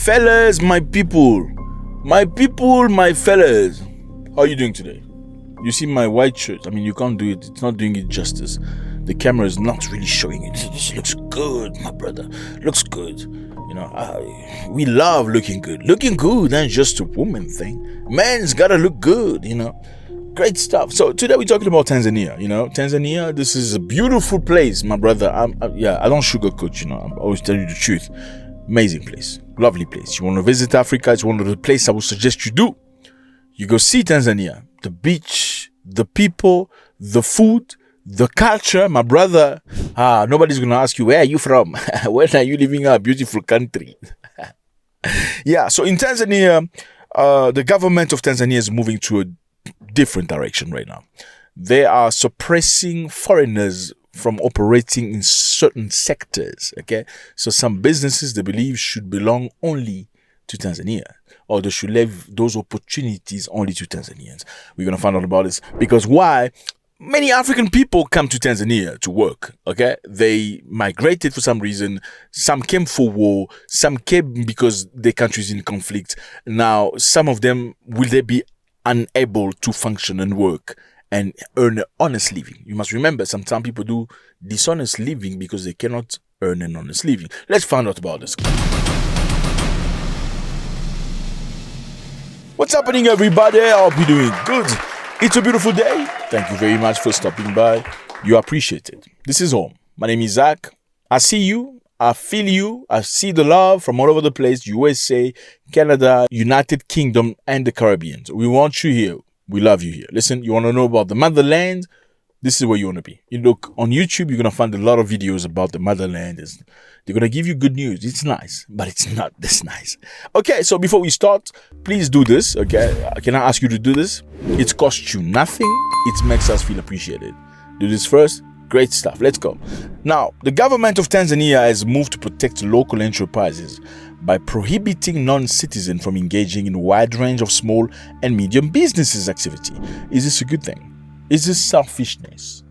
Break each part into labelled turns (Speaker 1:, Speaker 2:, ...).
Speaker 1: fellas, my people, my fellas. How are you doing today? You see my white shirt? I mean, you can't do it. It's not doing it justice. The camera is not really showing it. This looks good, my brother. Looks good. You know, we love looking good. Looking good ain't just a woman thing. Man's gotta look good, you know. Great stuff. So today we're talking about Tanzania. You know, Tanzania, this is a beautiful place, my brother. I don't sugarcoat, you know. I'm always telling you the truth. Amazing place. Lovely place. You want to visit Africa, it's one of the places I would suggest you do. You go see Tanzania. The beach, the people, the food, the culture, my brother. Nobody's going to ask you, where are you from? Where are you living in a beautiful country? Yeah, so in Tanzania, the government of Tanzania is moving to a different direction right now. They are suppressing foreigners from operating in certain sectors, okay? So some businesses, they believe, should belong only to Tanzania, or they should leave those opportunities only to Tanzanians. We're going to find out about this because why? Many African people come to Tanzania to work, okay? They migrated for some reason. Some came for war. Some came because their country is in conflict. Now, some of them, will they be unable to function and work and earn an honest living? You must remember, sometimes people do dishonest living because they cannot earn an honest living. Let's find out about this. What's happening, everybody? I hope you're doing good. It's a beautiful day. Thank you very much for stopping by. You appreciate it. This is home. My name is Zack. I see you. I feel you. I see the love from all over the place. USA, Canada, United Kingdom, and the Caribbean. We want you here. We love you here. Listen, you want to know about the motherland? This is where you want to be. You look on YouTube, you're going to find a lot of videos about the motherland. They're going to give you good news. It's nice, but it's not this nice. Okay, so before we start, please do this, okay? Can I ask you to do this? It costs you nothing. It makes us feel appreciated. Do this first. Great stuff. Let's go. Now, the government of Tanzania has moved to protect local enterprises by prohibiting non-citizens from engaging in a wide range of small and medium businesses activity. Is this a good thing? Is this selfishness?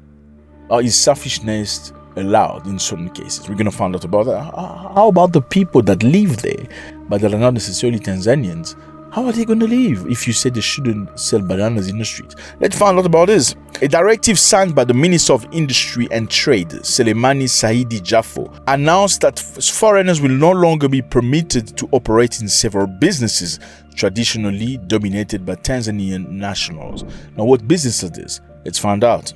Speaker 1: Or is selfishness allowed in certain cases? We're going to find out about that. How about the people that live there, but that are not necessarily Tanzanians? How are they going to live if you say they shouldn't sell bananas in the street? Let's find out about this. A directive signed by the Minister of Industry and Trade, Selemani Saidi Jaffo, announced that foreigners will no longer be permitted to operate in several businesses traditionally dominated by Tanzanian nationals. Now, what business is this? Let's find out.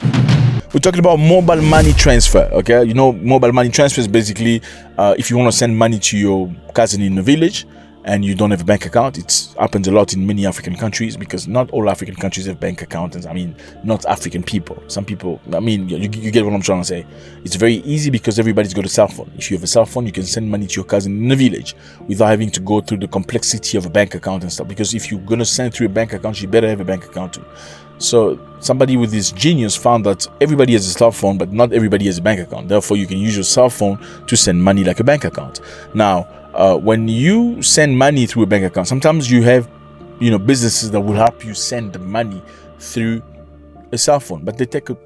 Speaker 1: We're talking about mobile money transfer, okay? You know, mobile money transfer is basically if you want to send money to your cousin in the village, and you don't have a bank account. It happens a lot in many African countries because not all African countries have bank accounts. I mean, not African people. Some people, I mean, you get what I'm trying to say. It's very easy because everybody's got a cell phone. If you have a cell phone, you can send money to your cousin in the village without having to go through the complexity of a bank account and stuff. Because if you're going to send through a bank account, you better have a bank account too. So somebody with this genius found that everybody has a cell phone, but not everybody has a bank account. Therefore, you can use your cell phone to send money like a bank account. Now, when you send money through a bank account, sometimes you have, you know, businesses that will help you send the money through a cell phone, but they take a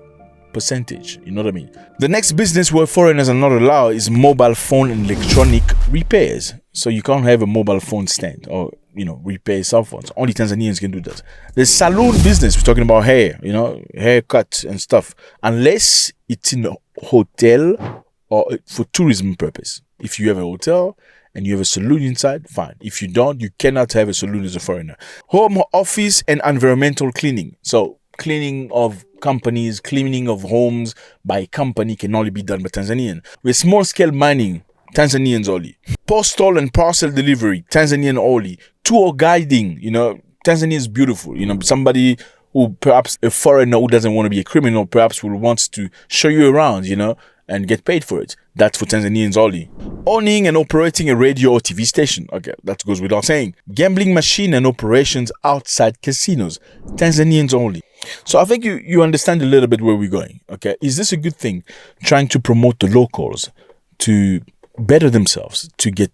Speaker 1: percentage. You know what I mean? The next business where foreigners are not allowed is mobile phone and electronic repairs. So you can't have a mobile phone stand or, you know, repair cell phones. Only Tanzanians can do that. The saloon business, we're talking about hair, you know, haircut and stuff, unless it's in a hotel or for tourism purpose. If you have a hotel and you have a saloon inside, fine. If you don't, you cannot have a saloon as a foreigner. Home office and environmental cleaning. So cleaning of companies, cleaning of homes by company can only be done by Tanzanian. With small scale mining, Tanzanians only. Postal and parcel delivery, Tanzanian only. Tour guiding, you know, Tanzania is beautiful. You know, somebody who perhaps a foreigner who doesn't want to be a criminal perhaps will want to show you around, you know, and get paid for it. That's for Tanzanians only. Owning and operating a radio or TV station. Okay, that goes without saying. Gambling machine and operations outside casinos. Tanzanians only. So I think you understand a little bit where we're going. Okay, is this a good thing? Trying to promote the locals to better themselves, to get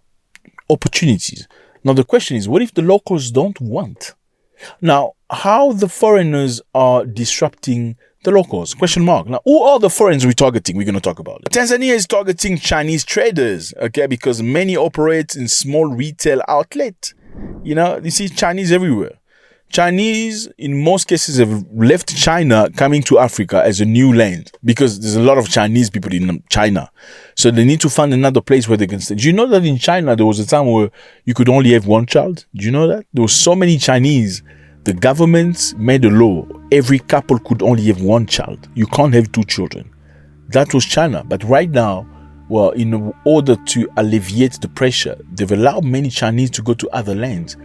Speaker 1: opportunities. Now the question is, what if the locals don't want? Now, how the foreigners are disrupting The locals, question mark. Now, who are the foreigners we're targeting? We're going to talk about it. Tanzania is targeting Chinese traders, okay, because many operate in small retail outlet. You know, you see Chinese everywhere. Chinese, in most cases, have left China coming to Africa as a new land because there's a lot of Chinese people in China. So they need to find another place where they can stay. Do you know that in China, there was a time where you could only have one child? Do you know that? There were so many Chinese. The government made a law. Every couple could only have one child. You can't have two children. That was China. But right now, well, in order to alleviate the pressure, they've allowed many Chinese to go to other lands,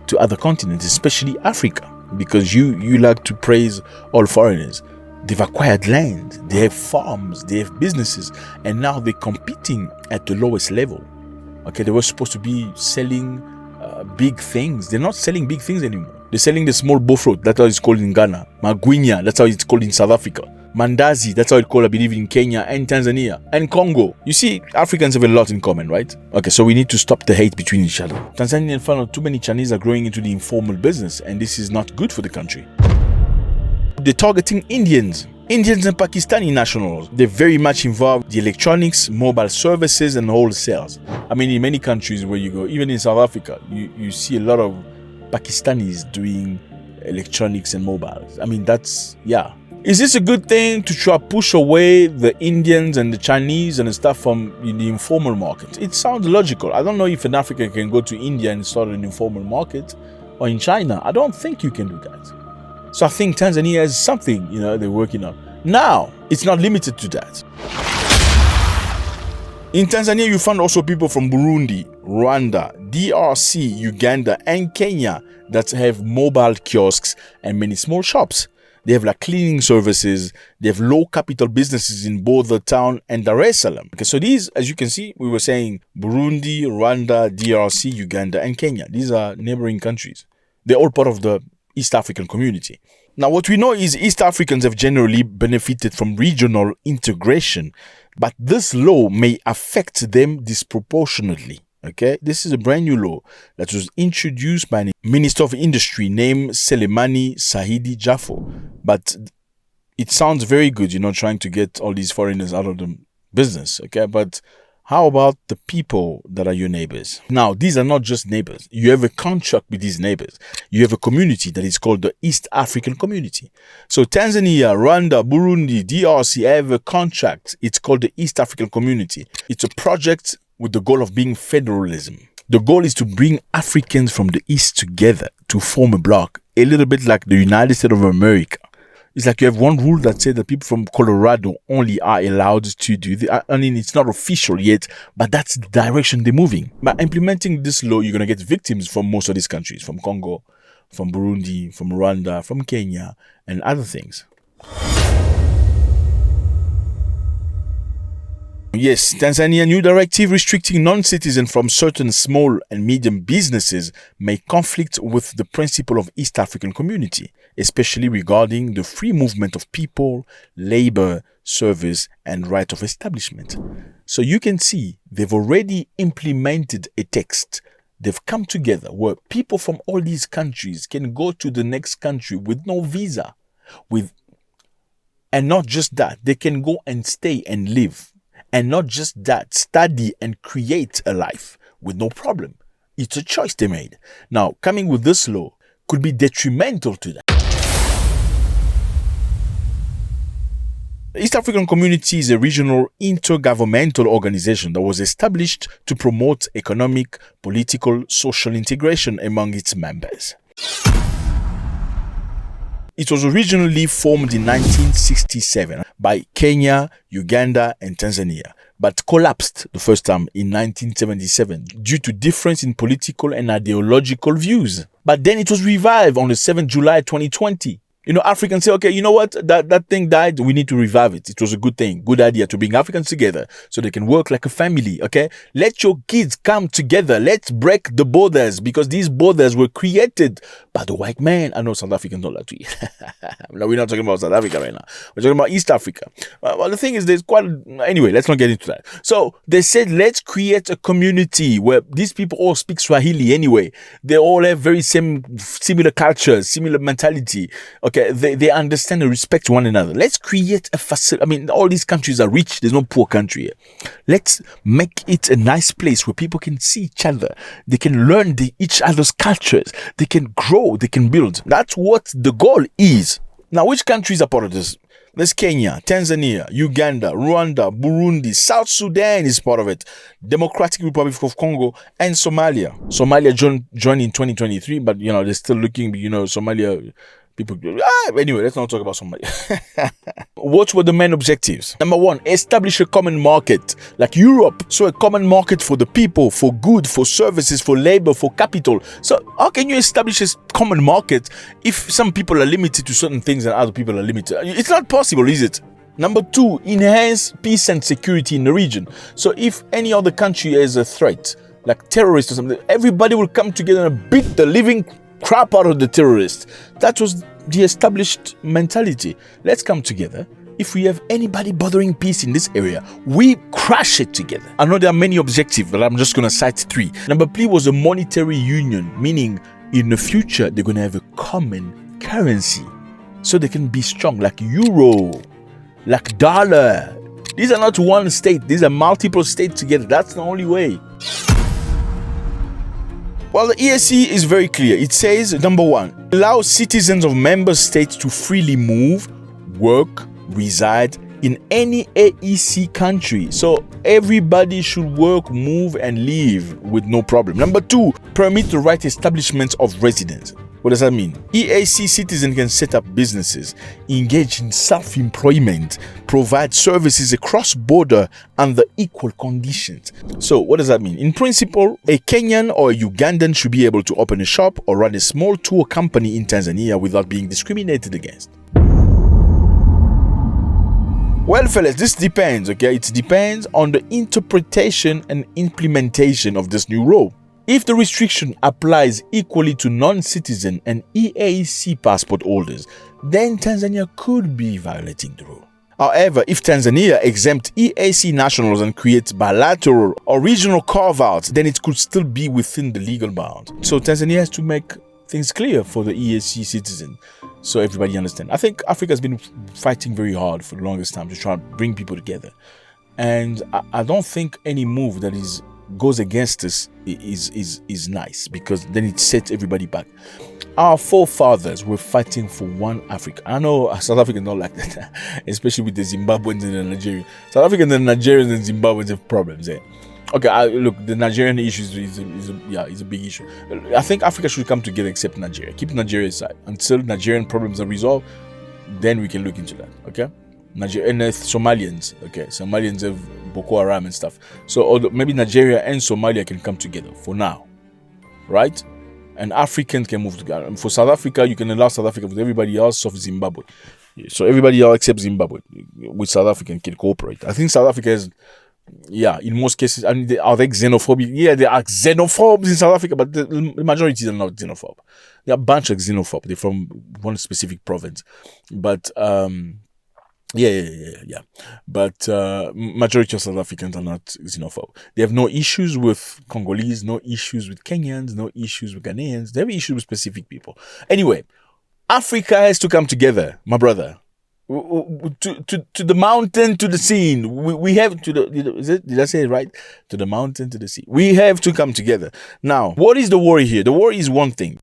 Speaker 1: to other continents, especially Africa, because you like to praise all foreigners. They've acquired land, they have farms, they have businesses, and now they're competing at the lowest level. Okay, they were supposed to be selling big things. They're not selling big things anymore. They're selling the small bofrot. That's how it's called in Ghana. Magwinya, that's how it's called in South Africa. Mandazi, that's how it's called, I believe, in Kenya and Tanzania and Congo. You see, Africans have a lot in common, right? Okay, so we need to stop the hate between each other. Tanzania found out too many Chinese are growing into the informal business, and this is not good for the country. They're targeting Indians and Pakistani nationals. They're very much involved in the electronics, mobile services, and wholesales. I mean, in many countries where you go, even in South Africa, you see a lot of Pakistanis doing electronics and mobiles. I mean, that's, yeah. Is this a good thing to try to push away the Indians and the Chinese and the stuff from the informal market? It sounds logical. I don't know if an African can go to India and start an informal market, or in China. I don't think you can do that. So I think Tanzania has something, they're working on. Now, it's not limited to that. In Tanzania, you find also people from Burundi, Rwanda, DRC, Uganda, and Kenya that have mobile kiosks and many small shops. They have like cleaning services. They have low capital businesses in both the town and Dar es Salaam. Okay, so these, as you can see, we were saying Burundi, Rwanda, DRC, Uganda, and Kenya. These are neighboring countries. They're all part of the East African community. Now, what we know is East Africans have generally benefited from regional integration, but this law may affect them disproportionately. Okay, this is a brand new law that was introduced by a Minister of Industry named Selemani Sahidi Jaffo. But it sounds very good, trying to get all these foreigners out of the business. Okay, but how about the people that are your neighbors? Now, these are not just neighbors. You have a contract with these neighbors. You have a community that is called the East African Community. So Tanzania, Rwanda, Burundi, DRC have a contract. It's called the East African Community. It's a project with the goal of being federalism. The goal is to bring Africans from the East together to form a bloc, a little bit like the United States of America. It's like you have one rule that says that people from Colorado only are allowed to do the, I mean, it's not official yet, but that's the direction they're moving. By implementing this law, you're going to get victims from most of these countries, from Congo, from Burundi, from Rwanda, from Kenya, and other things. Yes, Tanzania new directive restricting non-citizens from certain small and medium businesses may conflict with the principle of East African Community, especially regarding the free movement of people, labor, service, and right of establishment. So you can see they've already implemented a text. They've come together where people from all these countries can go to the next country with no visa, and not just that, they can go and stay and live. And not just that, study and create a life with no problem. It's a choice they made. Now, coming with this law could be detrimental to that. The East African Community is a regional intergovernmental organization that was established to promote economic, political, social integration among its members. It was originally formed in 1967 by Kenya, Uganda, and Tanzania, but collapsed the first time in 1977 due to difference in political and ideological views. But then it was revived on the 7th July 2020. Africans say, okay, you know what? That thing died. We need to revive it. It was a good thing. Good idea to bring Africans together so they can work like a family. Okay. Let your kids come together. Let's break the borders because these borders were created by the white man. I know South Africans don't like to eat. No, we're not talking about South Africa right now. We're talking about East Africa. Well, the thing is, anyway, let's not get into that. So they said, let's create a community where these people all speak Swahili anyway. They all have very similar cultures, similar mentality. Okay. Okay, they understand and respect one another. Let's create a facility. I mean, all these countries are rich. There's no poor country here. Let's make it a nice place where people can see each other. They can learn each other's cultures. They can grow. They can build. That's what the goal is. Now, which countries are part of this? There's Kenya, Tanzania, Uganda, Rwanda, Burundi, South Sudan is part of it, Democratic Republic of Congo, and Somalia. Somalia joined in 2023, but they're still looking. Somalia people. Anyway, let's not talk about Somalia. What were the main objectives? Number one, establish a common market like Europe. So a common market for the people, for goods, for services, for labor, for capital. So how can you establish a common market if some people are limited to certain things and other people are limited? It's not possible, is it? Number two, enhance peace and security in the region. So if any other country has a threat, like terrorists or something, everybody will come together and beat the living crap out of the terrorists. That was the established mentality. Let's come together. If we have anybody bothering peace in this area, we crash it together. I know there are many objectives, but I'm just going to cite three. Number three was a monetary union, meaning in the future, they're going to have a common currency so they can be strong, like euro, like dollar. These are not one state. These are multiple states together. That's the only way. Well, the EAC is very clear. It says, number one, allow citizens of member states to freely move, work, reside in any AEC country. So everybody should work, move, and live with no problem. Number two, permit the right establishment of residence. What does that mean? EAC citizens can set up businesses, engage in self-employment, provide services across border under equal conditions. So what does that mean? In principle, a Kenyan or a Ugandan should be able to open a shop or run a small tour company in Tanzania without being discriminated against. Well, fellas, this depends, okay? It depends on the interpretation and implementation of this new law. If the restriction applies equally to non-citizen and EAC passport holders, then Tanzania could be violating the rule. However, if Tanzania exempts EAC nationals and creates bilateral or regional carve-outs, then it could still be within the legal bounds. So Tanzania has to make things clear for the EAC citizen so everybody understands. I think Africa has been fighting very hard for the longest time to try to bring people together. And I don't think any move that goes against us is nice, because then it sets everybody back. Our forefathers were fighting for one Africa. I know South Africans don't like that, especially with the Zimbabweans and the Nigerians. South Africans and Nigerians and Zimbabweans have problems there. Okay, look, the Nigerian issue is a big issue. I think Africa should come together except Nigeria. Keep Nigeria aside until Nigerian problems are resolved. Then we can look into that. Okay. Nigeria and Somalians. Okay, Somalians have Boko Haram and stuff. So maybe Nigeria and Somalia can come together for now, right? And Africans can move together. And for South Africa, you can allow South Africa with everybody else of Zimbabwe. So everybody else except Zimbabwe with South Africa can cooperate. I think South Africa is, in most cases, are they xenophobic? Yeah, there are xenophobes in South Africa, but the majority are not xenophobe. There are a bunch of xenophobes. They're from one specific province, but but majority of South Africans are not xenophobe. They have no issues with Congolese, no issues with Kenyans, no issues with Ghanaians. They have issues with specific people. Anyway, Africa has to come together, my brother. To the mountain, to the sea. We have to did I say it right? To the mountain, to the sea. We have to come together. Now, what is the worry here? The worry is one thing.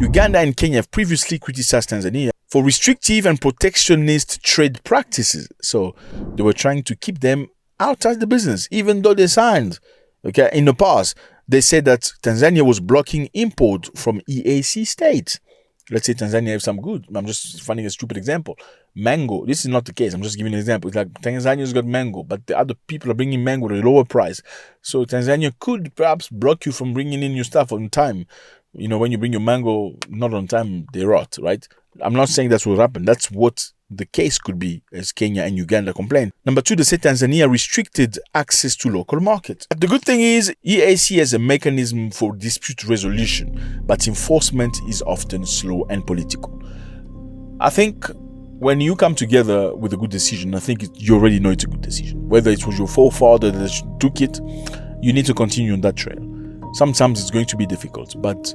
Speaker 1: Uganda and Kenya have previously criticized Tanzania for restrictive and protectionist trade practices. So they were trying to keep them outside the business, even though they signed. Okay, in the past, they said that Tanzania was blocking import from EAC states. Let's say Tanzania have some good. I'm just finding a stupid example. Mango. This is not the case. I'm just giving an example. It's like Tanzania's got mango, but the other people are bringing mango at a lower price. So Tanzania could perhaps block you from bringing in your stuff on time. When you bring your mango not on time, they rot, right? I'm not saying that's what happened. That's what the case could be, as Kenya and Uganda complained. Number two, they said Tanzania restricted access to local markets. The good thing is EAC has a mechanism for dispute resolution, but enforcement is often slow and political. I think when you come together with a good decision, I think you already know it's a good decision. Whether it was your forefather that took it, you need to continue on that trail. Sometimes it's going to be difficult, but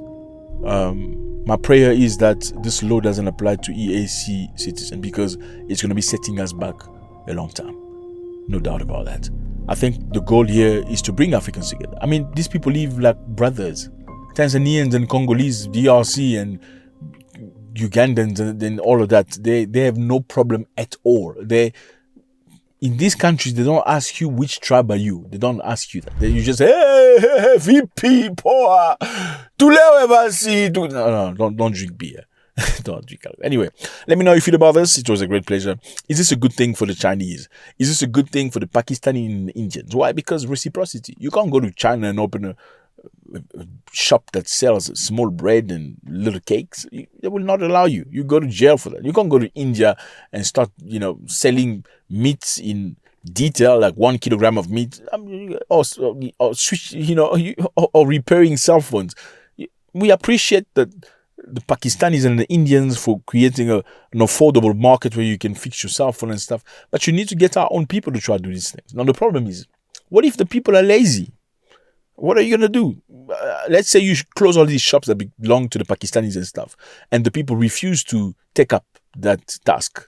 Speaker 1: My prayer is that this law doesn't apply to EAC citizens, because it's going to be setting us back a long time. No doubt about that. I think the goal here is to bring Africans together. I mean, these people live like brothers. Tanzanians and Congolese, DRC and Ugandans and all of that, they have no problem at all. In these countries, they don't ask you which tribe are you. They don't ask you that. You just say, hey, VP, poor. No, don't drink beer. Don't drink alcohol. Anyway, let me know how you feel about this. It was a great pleasure. Is this a good thing for the Chinese? Is this a good thing for the Pakistani and Indians? Why? Because reciprocity. You can't go to China and open a shop that sells small bread and little cakes. They will not allow you. You go to jail for that. You can't go to India and start, selling meats in detail, like 1 kilogram of meat, or switch, or repairing cell phones. We appreciate that the Pakistanis and the Indians for creating an affordable market where you can fix your cell phone and stuff. But you need to get our own people to try to do these things. Now, the problem is, what if the people are lazy? What are you going to do? Let's say you close all these shops that belong to the Pakistanis and stuff, and the people refuse to take up that task.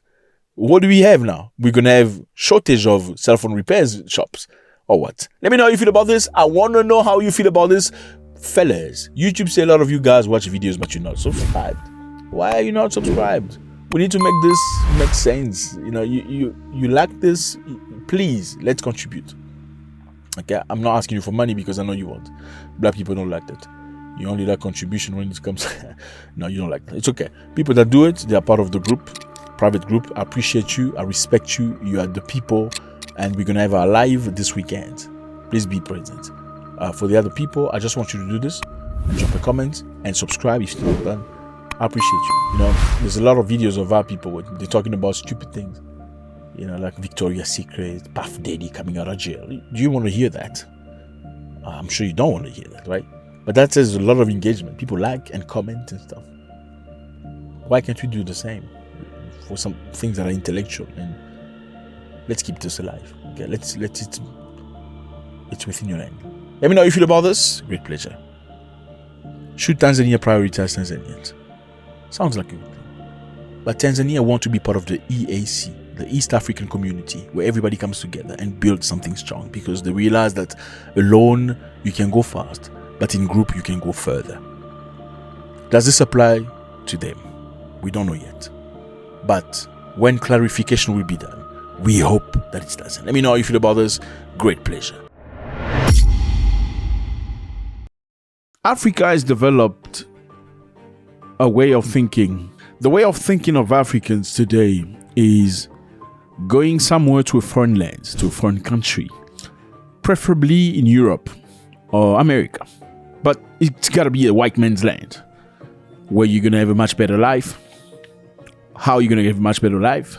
Speaker 1: What do we have now? We're going to have shortage of cell phone repairs shops or what? Let me know how you feel about this. I want to know how you feel about this. Fellas, YouTube say a lot of you guys watch videos, but you're not subscribed. Why are you not subscribed? We need to make this make sense. You like this? Please, let's contribute. Okay, I'm not asking you for money because I know you won't. Black people don't like that. You only like contribution when it comes. No, you don't like that. It's okay. People that do it, they are part of the group, private group. I appreciate you. I respect you. You are the people, and we're gonna have our live this weekend. Please be present. For the other people, I just want you to do this and drop a comment and subscribe if you're not done. I appreciate you. There's a lot of videos of our people. They're talking about stupid things. Like Victoria's Secret, Puff Daddy coming out of jail. Do you want to hear that? I'm sure you don't want to hear that, right? But that says a lot of engagement. People like and comment and stuff. Why can't we do the same for some things that are intellectual? And let's keep this alive. Okay, it's within your hand. Let me know how you feel about this. Great pleasure. Should Tanzania prioritize Tanzanians? Sounds like a good thing. But Tanzania want to be part of the EAC, the East African community, where everybody comes together and builds something strong, because they realize that alone you can go fast, but in group you can go further. Does this apply to them? We don't know yet. But when clarification will be done, we hope that it doesn't. Let me know how you feel about this. Great pleasure. Africa has developed a way of thinking. The way of thinking of Africans today is going somewhere to a foreign land, to a foreign country, preferably in Europe or America. But it's got to be a white man's land where you're going to have a much better life. How are you going to have a much better life?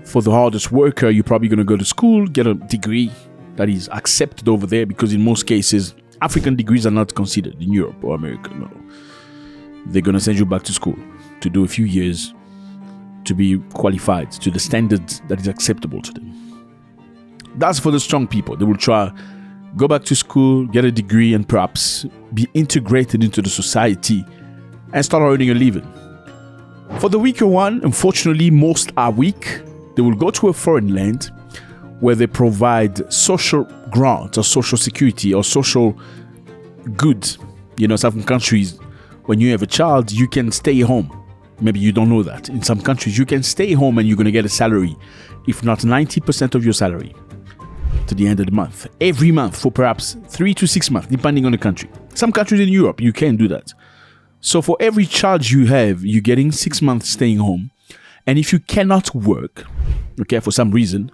Speaker 1: For the hardest worker, you're probably going to go to school, get a degree that is accepted over there, because in most cases, African degrees are not considered in Europe or America. No. They're going to send you back to school to do a few years to be qualified to the standards that is acceptable to them. That's for the strong people. They will try, go back to school, get a degree, and perhaps be integrated into the society and start earning a living. For the weaker one, unfortunately, most are weak. They will go to a foreign land where they provide social grants or social security or social goods. Some countries, when you have a child, you can stay home. Maybe you don't know that. In some countries, you can stay home and you're going to get a salary, if not 90% of your salary, to the end of the month. Every month for perhaps 3 to 6 months, depending on the country. Some countries in Europe, you can do that. So for every child you have, you're getting 6 months staying home. And if you cannot work, for some reason,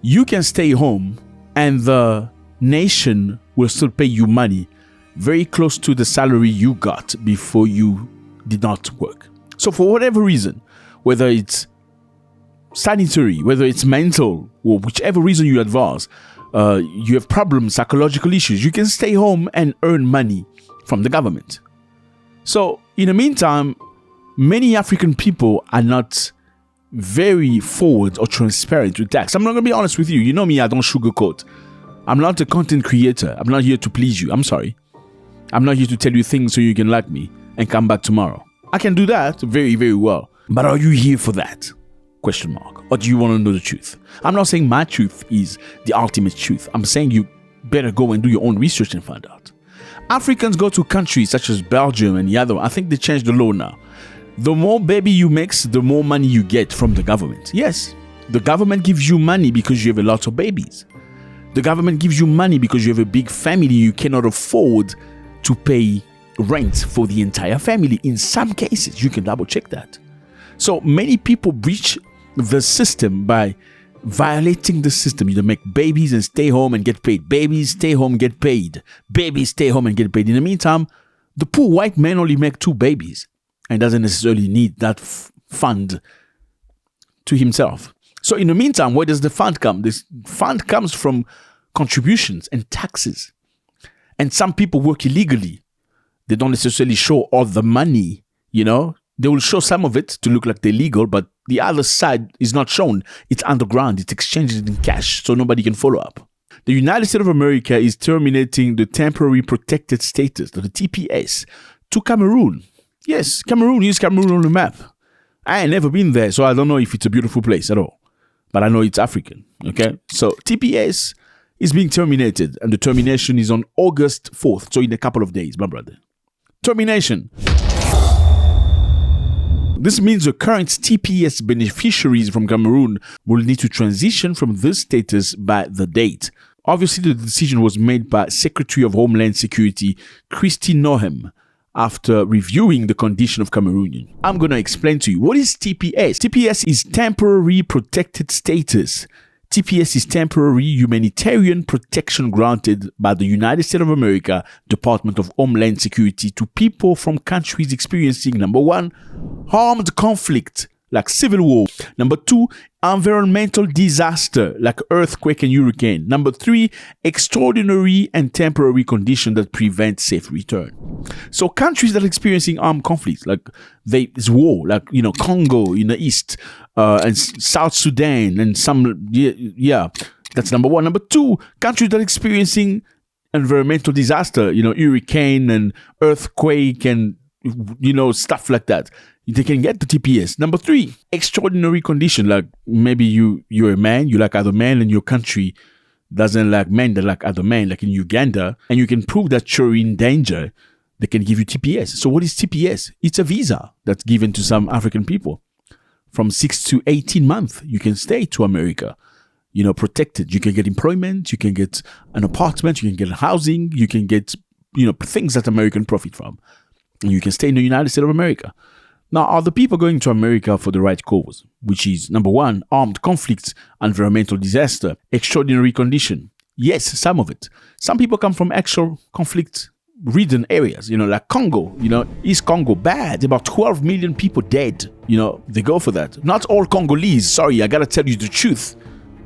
Speaker 1: you can stay home and the nation will still pay you money very close to the salary you got before you did not work. So for whatever reason, whether it's sanitary, whether it's mental, or whichever reason you advance, you have problems, psychological issues, you can stay home and earn money from the government. So in the meantime, many African people are not very forward or transparent with tax. I'm not going to be honest with you. You know me, I don't sugarcoat. I'm not a content creator. I'm not here to please you. I'm sorry. I'm not here to tell you things so you can like me and come back tomorrow. I can do that very, very well. But are you here for that? Question mark. Or do you want to know the truth? I'm not saying my truth is the ultimate truth. I'm saying you better go and do your own research and find out. Africans go to countries such as Belgium and the other one. I think they changed the law now. The more baby you make, the more money you get from the government. Yes, the government gives you money because you have a lot of babies. The government gives you money because you have a big family. You cannot afford to pay rent for the entire family. In some cases, you can double check that. So many people breach the system by violating the system. You make babies and stay home and get paid. Babies stay home, get paid. Babies stay home and get paid. In the meantime, the poor white man only make 2 babies and doesn't necessarily need that fund to himself. So in the meantime, where does the fund come? This fund comes from contributions and taxes. And some people work illegally. They don't necessarily show all the money, They will show some of it to look like they're legal, but the other side is not shown. It's underground. It's exchanged in cash, so nobody can follow up. The United States of America is terminating the temporary protected status, the TPS, to Cameroon. Yes, Cameroon. Use Cameroon on the map. I ain't never been there, so I don't know if it's a beautiful place at all. But I know it's African, okay? So TPS is being terminated, and the termination is on August 4th, so in a couple of days, my brother. Termination. This means the current TPS beneficiaries from Cameroon will need to transition from this status by the date. Obviously, the decision was made by Secretary of Homeland Security Christy Noem after reviewing the condition of Cameroonian. I'm going to explain to you. What is TPS? TPS is temporary protected status. TPS is temporary humanitarian protection granted by the United States of America Department of Homeland Security to people from countries experiencing, number 1, armed conflict, like civil war. Number 2, environmental disaster, like earthquake and hurricane. Number 3, extraordinary and temporary condition that prevent safe return. So countries that are experiencing armed conflicts, like there's war, like, Congo in the east, and South Sudan and some, that's number 1. Number 2, countries that are experiencing environmental disaster, hurricane and earthquake and, stuff like that. They can get the TPS. Number 3, extraordinary condition, like maybe you're a man, you like other men, and your country doesn't like men that like other men, like in Uganda, and you can prove that you're in danger, they can give you TPS. So what is TPS? It's a visa that's given to some African people. From 6 to 18 months, you can stay to America, protected. You can get employment, you can get an apartment, you can get housing, you can get, things that American profit from. And you can stay in the United States of America. Now, are the people going to America for the right cause, which is, number 1, armed conflicts, environmental disaster, extraordinary condition? Yes, some of it. Some people come from actual conflict-ridden areas, like Congo, East Congo, bad, about 12 million people dead, they go for that. Not all Congolese, sorry, I gotta tell you the truth.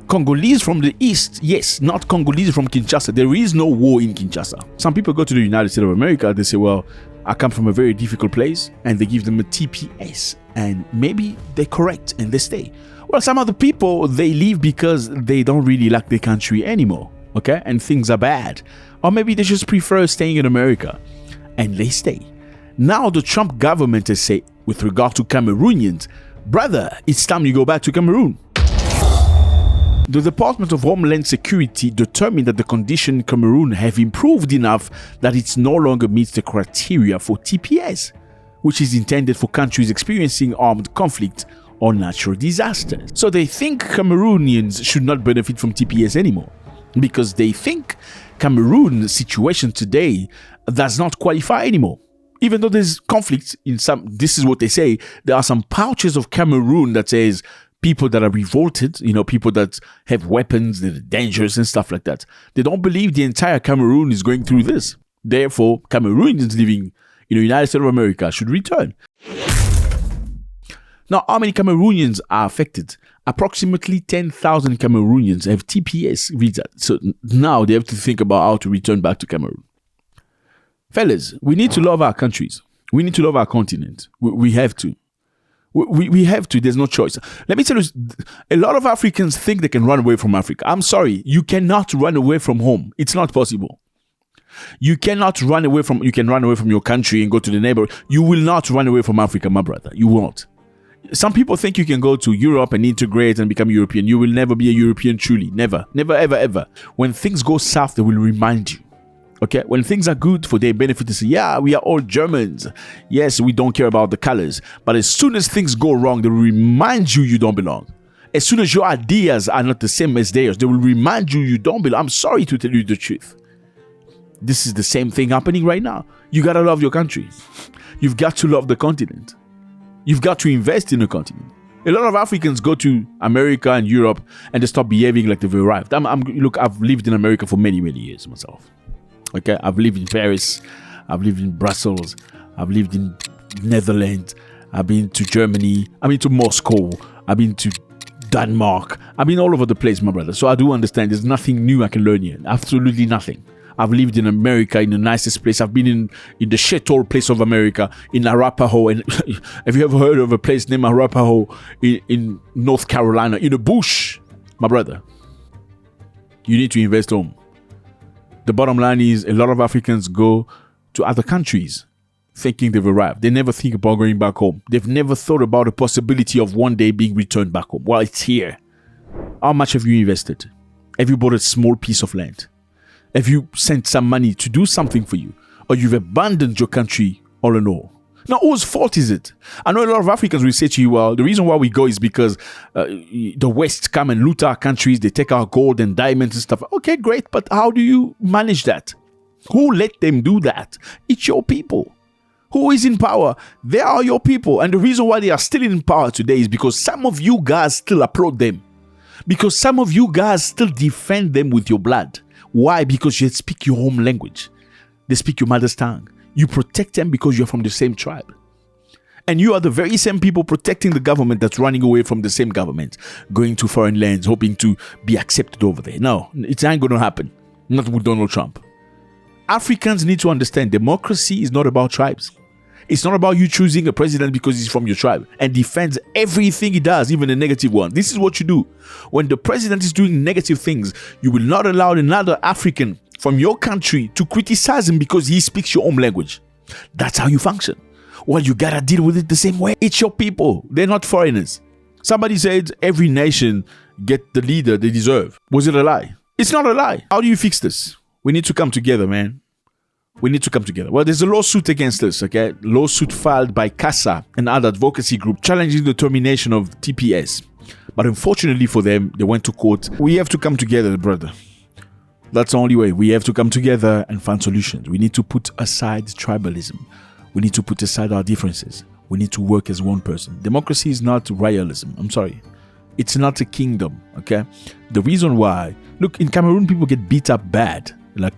Speaker 1: Congolese from the east, yes, not Congolese from Kinshasa. There is no war in Kinshasa. Some people go to the United States of America, they say, well, I come from a very difficult place, and they give them a TPS, and maybe they're correct and they stay. Well, some other people, they leave because they don't really like their country anymore, okay? And things are bad. Or maybe they just prefer staying in America, and they stay. Now the Trump government has said, with regard to Cameroonians, brother, it's time you go back to Cameroon. The Department of Homeland Security determined that the conditions in Cameroon have improved enough that it no longer meets the criteria for TPS, which is intended for countries experiencing armed conflict or natural disasters. So they think Cameroonians should not benefit from TPS anymore, because they think Cameroon's situation today does not qualify anymore. Even though there's conflict in some, this is what they say, there are some pouches of Cameroon that says people that are revolted, people that have weapons, that are dangerous and stuff like that. They don't believe the entire Cameroon is going through this. Therefore, Cameroonians living in the United States of America should return. Now, how many Cameroonians are affected? Approximately 10,000 Cameroonians have TPS visa. So now they have to think about how to return back to Cameroon. Fellas, we need to love our countries. We need to love our continent. We have to. We have to. There's no choice. Let me tell you, a lot of Africans think they can run away from Africa. I'm sorry. You cannot run away from home. It's not possible. You cannot run away from, you can run away from your country and go to the neighborhood. You will not run away from Africa, my brother. You won't. Some people think you can go to Europe and integrate and become European. You will never be a European truly. Never. Never, ever, ever. When things go south, they will remind you. Okay? When things are good for their benefit, they say, yeah, we are all Germans. Yes, we don't care about the colors. But as soon as things go wrong, they will remind you don't belong. As soon as your ideas are not the same as theirs, they will remind you don't belong. I'm sorry to tell you the truth. This is the same thing happening right now. You gotta love your country. You've got to love the continent. You've got to invest in the continent. A lot of Africans go to America and Europe and they start behaving like they've arrived. Look, I've lived in America for many, many years myself. Okay, I've lived in Paris. I've lived in Brussels. I've lived in Netherlands. I've been to Germany. I've been to Moscow. I've been to Denmark. I've been all over the place, my brother. So I do understand there's nothing new I can learn here. Absolutely nothing. I've lived in America in the nicest place. I've been in the shithole place of America, in Arapahoe. And have you ever heard of a place named Arapahoe in North Carolina, in the bush? My brother, you need to invest home. The bottom line is a lot of Africans go to other countries thinking they've arrived. They never think about going back home. They've never thought about the possibility of one day being returned back home. Well, it's here. How much have you invested? Have you bought a small piece of land? Have you sent some money to do something for you? Or you've abandoned your country all in all? Now, whose fault is it? I know a lot of Africans will say to you, well, the reason why we go is because the West come and loot our countries. They take our gold and diamonds and stuff. Okay, great. But how do you manage that? Who let them do that? It's your people. Who is in power? They are your people. And the reason why they are still in power today is because some of you guys still applaud them. Because some of you guys still defend them with your blood. Why? Because you speak your home language. They speak your mother's tongue. You protect them because you're from the same tribe. And you are the very same people protecting the government that's running away from the same government, going to foreign lands, hoping to be accepted over there. No, it ain't going to happen. Not with Donald Trump. Africans need to understand democracy is not about tribes. It's not about you choosing a president because he's from your tribe and defends everything he does, even the negative one. This is what you do. When the president is doing negative things, you will not allow another African from your country to criticize him because he speaks your own language. That's how you function. Well, you gotta deal with it the same way. It's your people. They're not foreigners. Somebody said every nation get the leader they deserve. Was it a lie? It's not a lie. How do you fix this? We need to come together, man. We need to come together. Well, there's a lawsuit against us, okay? Lawsuit filed by Mwekassa, an other advocacy group, challenging the termination of TPS. But unfortunately for them, they went to court. We have to come together, brother. That's the only way. We have to come together and find solutions. We need to put aside tribalism. We need to put aside our differences. We need to work as one person. Democracy is not royalism. I'm sorry. It's not a kingdom, okay? The reason why... Look, in Cameroon, people get beat up bad. Like...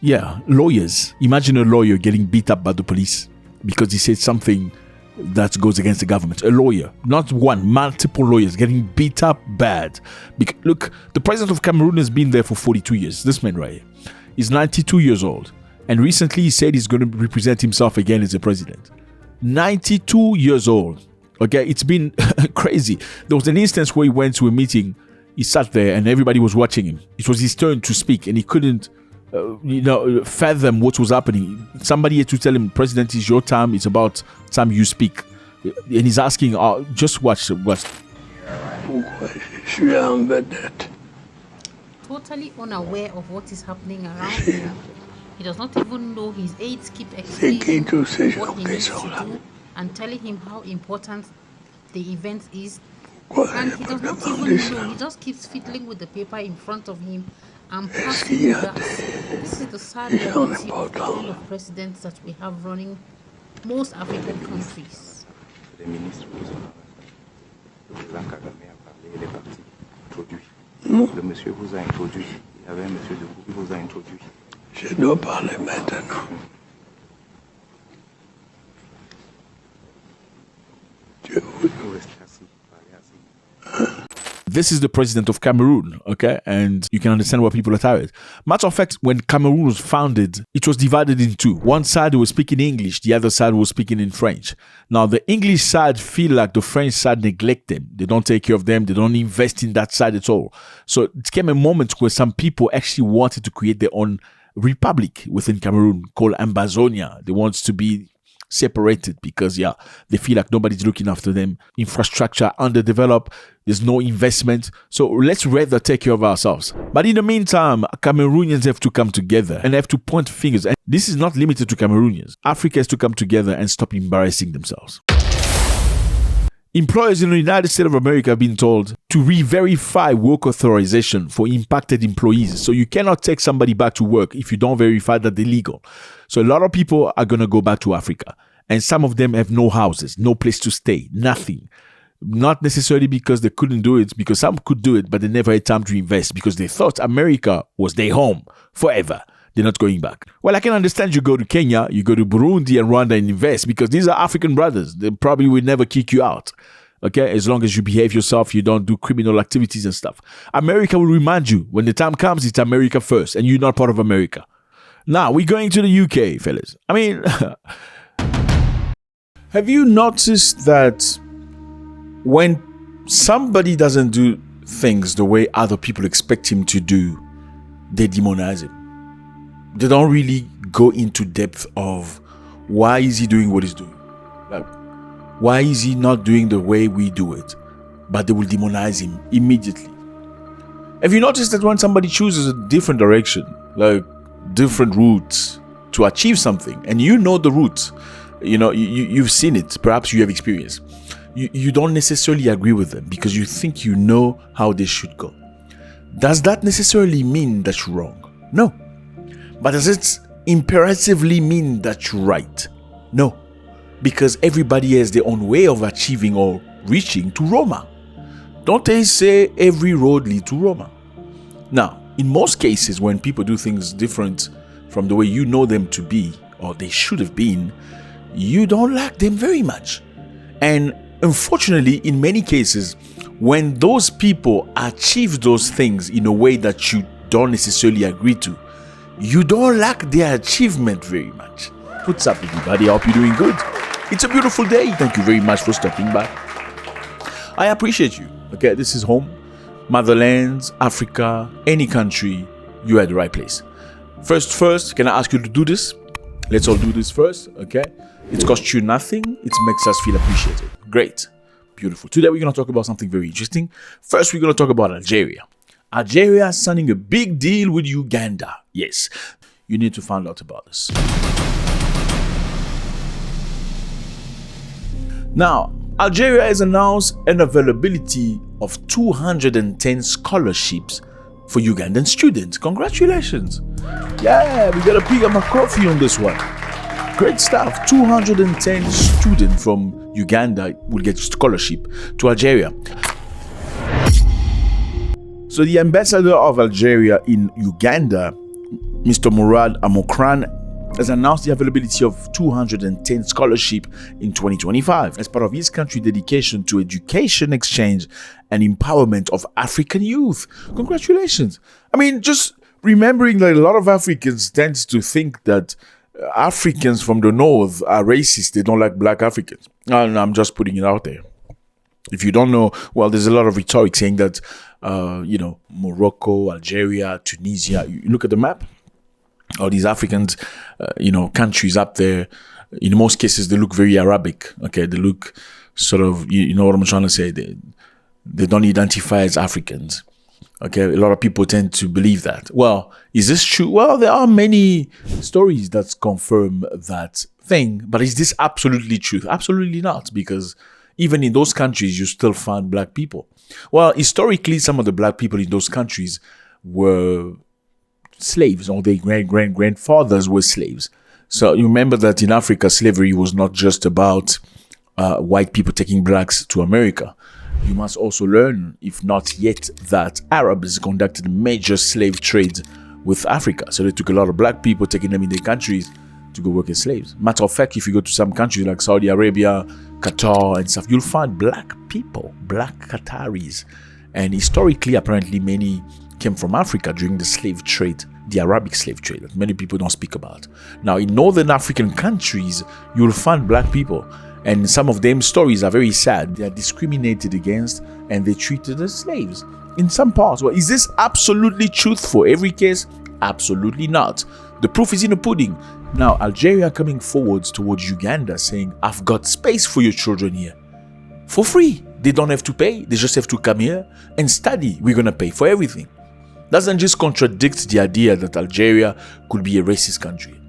Speaker 1: Yeah, lawyers. Imagine a lawyer getting beat up by the police because he said something that goes against the government. A lawyer, not one, multiple lawyers getting beat up bad. Look, the president of Cameroon has been there for 42 years. This man right here. He's 92 years old. And recently he said he's going to represent himself again as a president. 92 years old. Okay, it's been crazy. There was an instance where he went to a meeting. He sat there and everybody was watching him. It was his turn to speak and he couldn't fathom what was happening. Somebody had to tell him, President, it's your time. It's about time you speak. And he's asking, just watch.
Speaker 2: Totally unaware of what is happening around him. He does not even know his aides keep explaining what he needs to do and telling him how important the event is. And he does not even know. He just keeps fiddling with the paper in front of him and passing that. This is the sad reality of the kind of presidents that we have running most African countries.
Speaker 3: Le monsieur vous a introduit. Il y avait un monsieur de vous qui vous a introduit. Je dois parler maintenant.
Speaker 1: This is the president of Cameroon, okay? And you can understand why people are tired. Matter of fact, when Cameroon was founded, it was divided in two. One side was speaking English, the other side was speaking in French. Now, the English side feel like the French side neglect them. They don't take care of them. They don't invest in that side at all. So it came a moment where some people actually wanted to create their own republic within Cameroon called Ambazonia. They want to be separated because they feel like nobody's looking after them. Infrastructure underdeveloped, there's no investment, so let's rather take care of ourselves. But in the meantime, Cameroonians have to come together and have to point fingers, and this is not limited to Cameroonians. Africa has to come together and stop embarrassing themselves. Employers in the United States of America have been told to re-verify work authorization for impacted employees. So you cannot take somebody back to work if you don't verify that they're legal. So a lot of people are going to go back to Africa. And some of them have no houses, no place to stay, nothing. Not necessarily because they couldn't do it, because some could do it, but they never had time to invest because they thought America was their home forever. They're not going back. Well, I can understand you go to Kenya, you go to Burundi and Rwanda and invest because these are African brothers. They probably will never kick you out. Okay, as long as you behave yourself, you don't do criminal activities and stuff. America will remind you when the time comes, it's America first and you're not part of America. Now, we're going to the UK, fellas. I mean, have you noticed that when somebody doesn't do things the way other people expect him to do, they demonize him? They don't really go into depth of why is he doing what he's doing. Like, why is he not doing the way we do it? But they will demonize him immediately. Have you noticed that when somebody chooses a different direction, like different routes to achieve something, and you know the route, you've seen it, perhaps you have experience, you don't necessarily agree with them because you think you know how they should go. Does that necessarily mean that you're wrong? No. But does it imperatively mean that you're right? No. Because everybody has their own way of achieving or reaching to Roma. Don't they say every road leads to Roma? Now, in most cases, when people do things different from the way you know them to be, or they should have been, you don't like them very much. And unfortunately, in many cases, when those people achieve those things in a way that you don't necessarily agree to, you don't like their achievement very much. What's up, everybody? I hope you're doing good. It's a beautiful day. Thank you very much for stopping by. I appreciate you. Okay, this is home. Motherlands, Africa, any country, you're at the right place. First, can I ask you to do this? Let's all do this first, okay? It costs you nothing. It makes us feel appreciated. Great. Beautiful. Today, we're going to talk about something very interesting. First, we're going to talk about Algeria. Algeria is signing a big deal with Uganda. Yes, you need to find out about this. Now, Algeria has announced an availability of 210 scholarships for Ugandan students. Congratulations. Yeah, we got a pig of my coffee on this one. Great stuff. 210 students from Uganda will get scholarship to Algeria. So the ambassador of Algeria in Uganda, Mr. Murad Amokran, has announced the availability of 210 scholarships in 2025 as part of his country's dedication to education exchange and empowerment of African youth. Congratulations. I mean, just remembering that a lot of Africans tend to think that Africans from the north are racist. They don't like black Africans. And I'm just putting it out there. If you don't know, well, there's a lot of rhetoric saying that, Morocco, Algeria, Tunisia, you look at the map, all these Africans, countries up there, in most cases, they look very Arabic. Okay, they look sort of, you know what I'm trying to say? They don't identify as Africans. Okay, a lot of people tend to believe that. Well, is this true? Well, there are many stories that confirm that thing, but is this absolutely true? Absolutely not, because even in those countries, you still find black people. Well, historically, some of the black people in those countries were slaves, or their grandfathers were slaves. So you remember that in Africa, slavery was not just about white people taking blacks to America. You must also learn, if not yet, that Arabs conducted major slave trade with Africa. So they took a lot of black people, taking them in their countries to go work as slaves. Matter of fact, if you go to some countries like Saudi Arabia, Qatar and stuff, you'll find black people, black Qataris. And historically, apparently, many came from Africa during the slave trade, the Arabic slave trade that many people don't speak about. Now, in northern African countries, you'll find black people. And some of them stories are very sad. They are discriminated against and they're treated as slaves in some parts. Well, is this absolutely truthful? Every case? Absolutely not. The proof is in the pudding. Now, Algeria coming forwards towards Uganda saying, I've got space for your children here. For free. They don't have to pay. They just have to come here and study. We're going to pay for everything. Doesn't just contradict the idea that Algeria could be a racist country?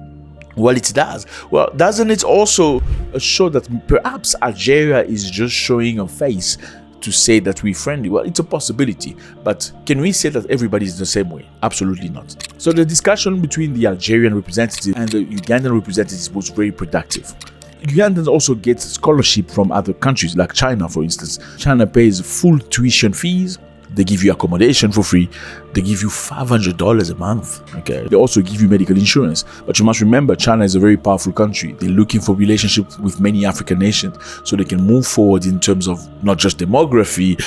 Speaker 1: Well, it does. Well, doesn't it also show that perhaps Algeria is just showing a face to say that we're friendly? Well, it's a possibility. But can we say that everybody is the same way? Absolutely not. So the discussion between the Algerian representative and the Ugandan representative was very productive. Ugandans also get scholarship from other countries, like China, for instance. China pays full tuition fees. They give you accommodation for free. They give you $500 a month. Okay. They also give you medical insurance. But you must remember, China is a very powerful country. They're looking for relationships with many African nations so they can move forward in terms of not just demography,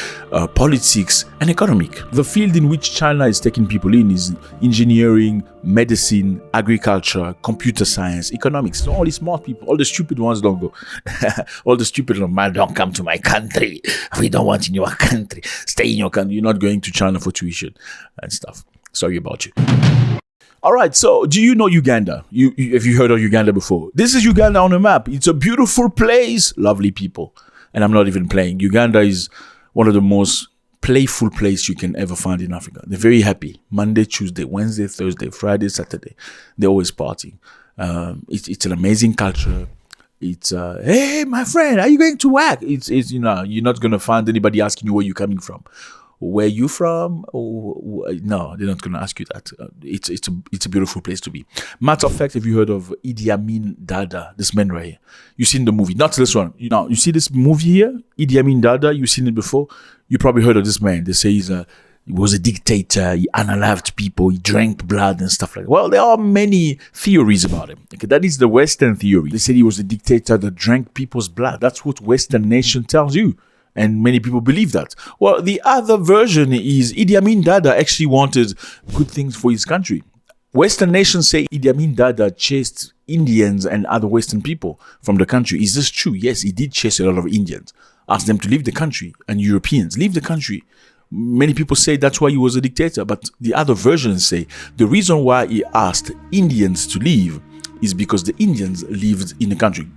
Speaker 1: politics, and economic. The field in which China is taking people in is engineering, medicine, agriculture, computer science, economics. So all the smart people, all the stupid ones don't go. All the stupid ones, man, don't come to my country. We don't want in your country. Stay in your country. You're not going to China for tuition and stuff. Sorry about you. All right, so do you know Uganda? Have you heard of Uganda before? This is Uganda on a map. It's a beautiful place, lovely people. And I'm not even playing. Uganda is one of the most playful places you can ever find in Africa. They're very happy. Monday, Tuesday, Wednesday, Thursday, Friday, Saturday. They're always partying. It's an amazing culture. It's hey, my friend, are you going to work? It's you're not gonna find anybody asking you where you're coming from. Where you from? No, they're not going to ask you that. It's a beautiful place to be. Matter of fact, have you heard of Idi Amin Dada, this man right here? You've seen the movie, not this one. You see this movie here, Idi Amin Dada. You've seen it before. You probably heard of this man. They say he was a dictator. He unalived people. He drank blood and stuff like that. Well, there are many theories about him. Okay, that is the Western theory. They said he was a dictator that drank people's blood. That's what Western nation tells you. And many people believe that. Well, the other version is Idi Amin Dada actually wanted good things for his country. Western nations say Idi Amin Dada chased Indians and other Western people from the country. Is this true? Yes, he did chase a lot of Indians. Asked them to leave the country, and Europeans leave the country. Many people say that's why he was a dictator. But the other versions say the reason why he asked Indians to leave is because the Indians lived in the country.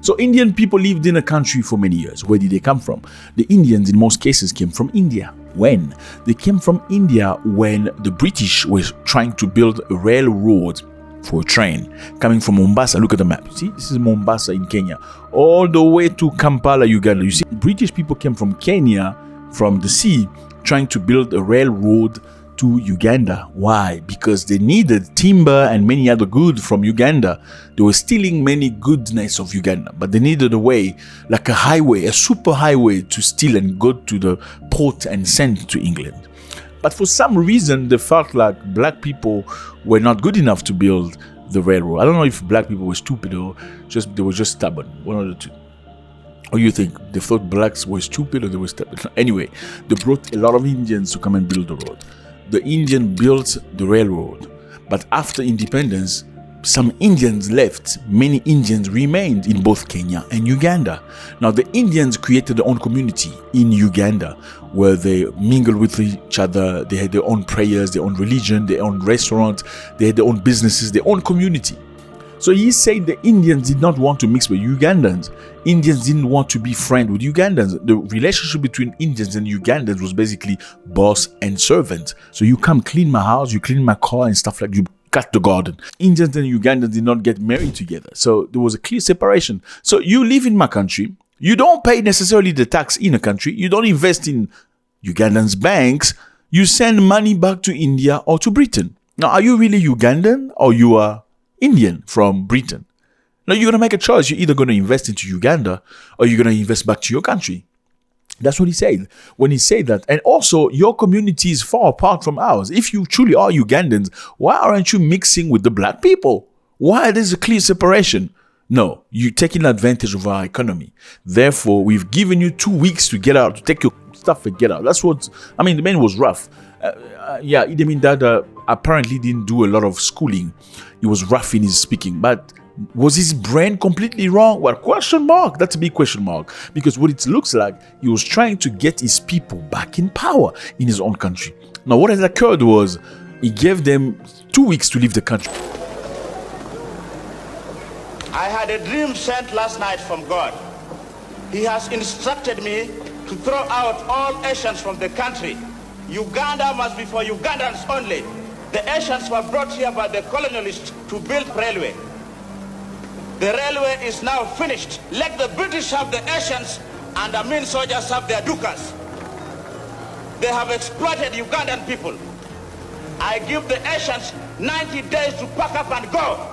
Speaker 1: So Indian people lived in a country for many years. Where did they come from? The Indians in most cases came from India. When? They came from India when the British were trying to build a railroad for a train coming from Mombasa. Look at the map. See, this is Mombasa in Kenya. All the way to Kampala, Uganda. You see, British people came from Kenya, from the sea, trying to build a railroad to Uganda. Why? Because they needed timber and many other goods from Uganda. They were stealing many goodness of Uganda, but they needed a way, like a highway, a super highway to steal and go to the port and send to England. But for some reason, they felt like black people were not good enough to build the railroad. I don't know if black people were stupid or they were just stubborn. One of the two. Or you think they thought blacks were stupid or they were stubborn? Anyway, they brought a lot of Indians to come and build the road. The Indian built the railroad, but after independence, some Indians left. Many Indians remained in both Kenya and Uganda. Now, the Indians created their own community in Uganda where they mingled with each other. They had their own prayers, their own religion, their own restaurant. They had their own businesses, their own community. So he said the Indians did not want to mix with Ugandans. Indians didn't want to be friends with Ugandans. The relationship between Indians and Ugandans was basically boss and servant. So you come clean my house, you clean my car and stuff like you cut the garden. Indians and Ugandans did not get married together. So there was a clear separation. So you live in my country. You don't pay necessarily the tax in a country. You don't invest in Ugandans' banks. You send money back to India or to Britain. Now, are you really Ugandan or you are Indian from Britain? Now, you're going to make a choice. You're either going to invest into Uganda or you're going to invest back to your country. That's what he said when he said that. And also, your community is far apart from ours. If you truly are Ugandans, why aren't you mixing with the black people? Why there's a clear separation? No, you're taking advantage of our economy. Therefore, we've given you 2 weeks to get out, to take your stuff and get out. That's what, the man was rough. Idi Amin Dada apparently didn't do a lot of schooling. He was rough in his speaking, but Was his brain completely wrong? Well, question mark. That's a big question mark. Because what it looks like, he was trying to get his people back in power in his own country. Now, what has occurred was he gave them 2 weeks to leave the country.
Speaker 4: I had a dream sent last night from God. He has instructed me to throw out all Asians from the country. Uganda must be for Ugandans only. The Asians were brought here by the colonialists to build railway. The railway is now finished. Let the British have the Asians and the Amin soldiers have their dukas. They have exploited Ugandan people. I give the Asians 90 days to pack up and go.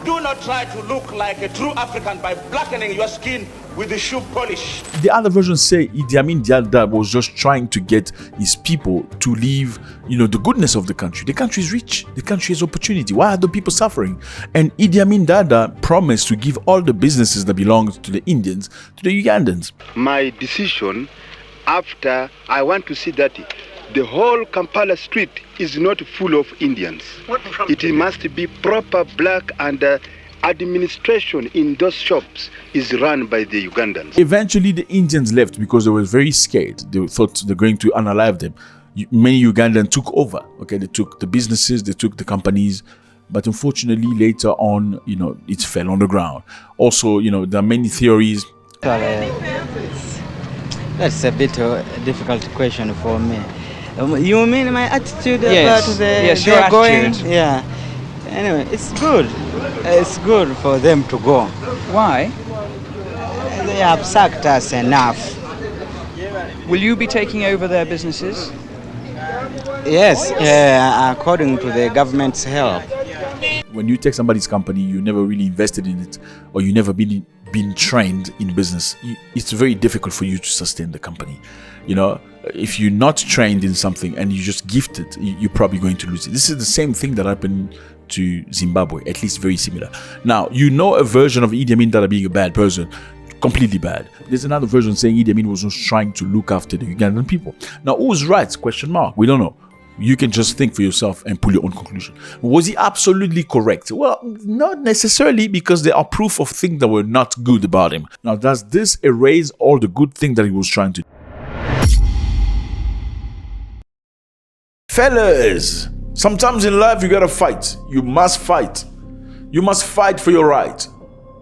Speaker 4: Do not try to look like a true African by blackening your skin with the shoe polish.
Speaker 1: The other versions say Idi Amin Dada was just trying to get his people to leave, the goodness of the country. The country is rich. The country has opportunity. Why are the people suffering? And Idi Amin Dada promised to give all the businesses that belong to the Indians to the Ugandans.
Speaker 5: My decision, after I want to see that the whole Kampala street is not full of Indians. It must be proper black, and administration in those shops is run by the Ugandans.
Speaker 1: Eventually, the Indians left because they were very scared. They thought they're going to unalive them. Many Ugandans took over. Okay, they took the businesses, they took the companies, but unfortunately, later on, it fell on the ground. Also, there are many theories.
Speaker 6: That's a bit a difficult question for me. You mean my attitude
Speaker 7: yes.
Speaker 6: about
Speaker 7: yes, your
Speaker 6: going?
Speaker 7: attitude.
Speaker 6: Yeah. Anyway, it's good. It's good for them to go.
Speaker 7: Why?
Speaker 6: They have sacked us enough.
Speaker 7: Will you be taking over their businesses?
Speaker 6: Yes, according to the government's help.
Speaker 1: When you take somebody's company, you never really invested in it, or you never been trained in business. It's very difficult for you to sustain the company. If you're not trained in something and you just gift it, you're probably going to lose it. This is the same thing that happened to Zimbabwe, at least very similar. Now, a version of Idi Amin Dada being a bad person, completely bad. There's another version saying Idi Amin was just trying to look after the Ugandan people. Now, who's right? Question mark. We don't know. You can just think for yourself and pull your own conclusion. Was he absolutely correct? Well, not necessarily, because there are proof of things that were not good about him. Now, does this erase all the good things that he was trying to do? Fellas, sometimes in life you gotta fight. You must fight. You must fight for your right.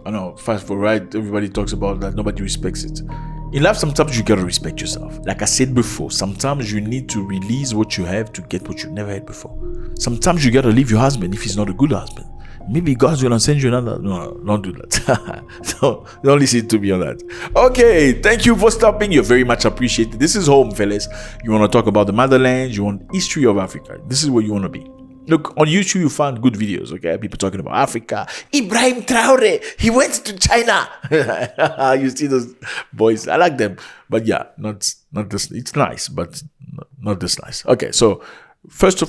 Speaker 1: I know, fight for right, everybody talks about that, nobody respects it. In life, sometimes you gotta respect yourself. Like I said before, sometimes you need to release what you have to get what you never had before. Sometimes you gotta leave your husband if he's not a good husband. Maybe God's gonna send you another. No, don't do that. Don't listen to me on that. Okay, thank you for stopping. You're very much appreciated. This is home, fellas. You want to talk about the motherland, you want history of Africa. This is where you want to be. Look, on YouTube, you find good videos, okay? People talking about Africa. Ibrahim Traore, he went to China. You see those boys? I like them. But yeah, not this. It's nice, but not this nice. Okay, so first,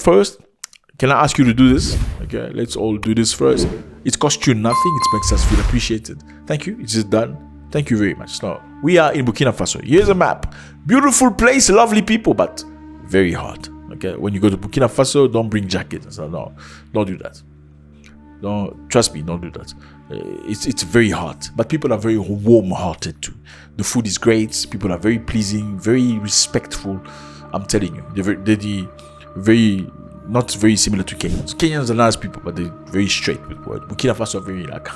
Speaker 1: can I ask you to do this? Okay, let's all do this first. It costs you nothing. It makes us feel appreciated. Thank you. It's just done. Thank you very much. Now, we are in Burkina Faso. Here's a map. Beautiful place, lovely people, but very hot. Okay, when you go to Burkina Faso, don't bring jackets. No, don't do that. Don't, trust me, don't do that. It's very hot, but people are very warm-hearted too. The food is great. People are very pleasing, very respectful. I'm telling you, they're very not very similar to Kenyans. Kenyans are nice people, but they're very straight with words. Burkina Faso are very like,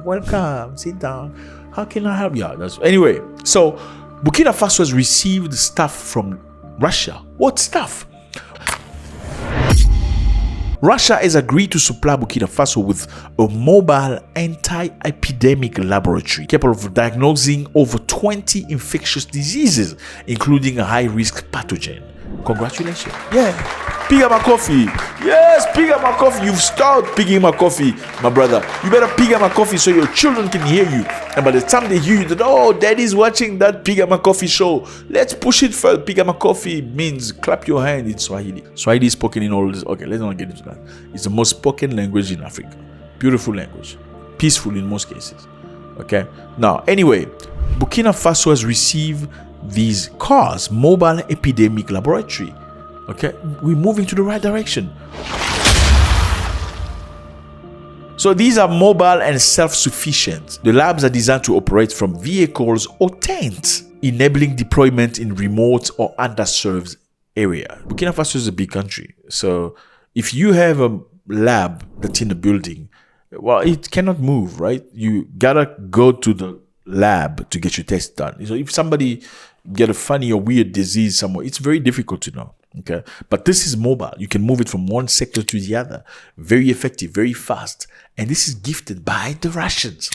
Speaker 1: welcome, sit down. How can I help you? Anyway, so Burkina Faso has received stuff from Russia. What stuff? Russia has agreed to supply Burkina Faso with a mobile anti-epidemic laboratory capable of diagnosing over 20 infectious diseases, including a high-risk pathogen. Congratulations. Yeah. Pick up my coffee. Yes, pick up my coffee. You've started picking my coffee, my brother. You better pick up my coffee so your children can hear you. And by the time they hear you, that, oh, daddy's watching that Pick Up My Coffee show. Let's push it further. Pick Up My Coffee means clap your hand in Swahili. Swahili is spoken in all this. Okay, let's not get into that. It's the most spoken language in Africa. Beautiful language. Peaceful in most cases. Okay. Now, anyway, Burkina Faso has received these cars, mobile epidemic laboratory. Okay, we're moving to the right direction. So these are mobile and self-sufficient. The labs are designed to operate from vehicles or tents, enabling deployment in remote or underserved area. Burkina Faso is a big country. So if you have a lab that's in the building, well, it cannot move, right? You gotta go to the lab to get your test done. So if somebody get a funny or weird disease somewhere, it's very difficult to know. Okay, but this is mobile. You can move it from one sector to the other. Very effective, very fast. And this is gifted by the Russians.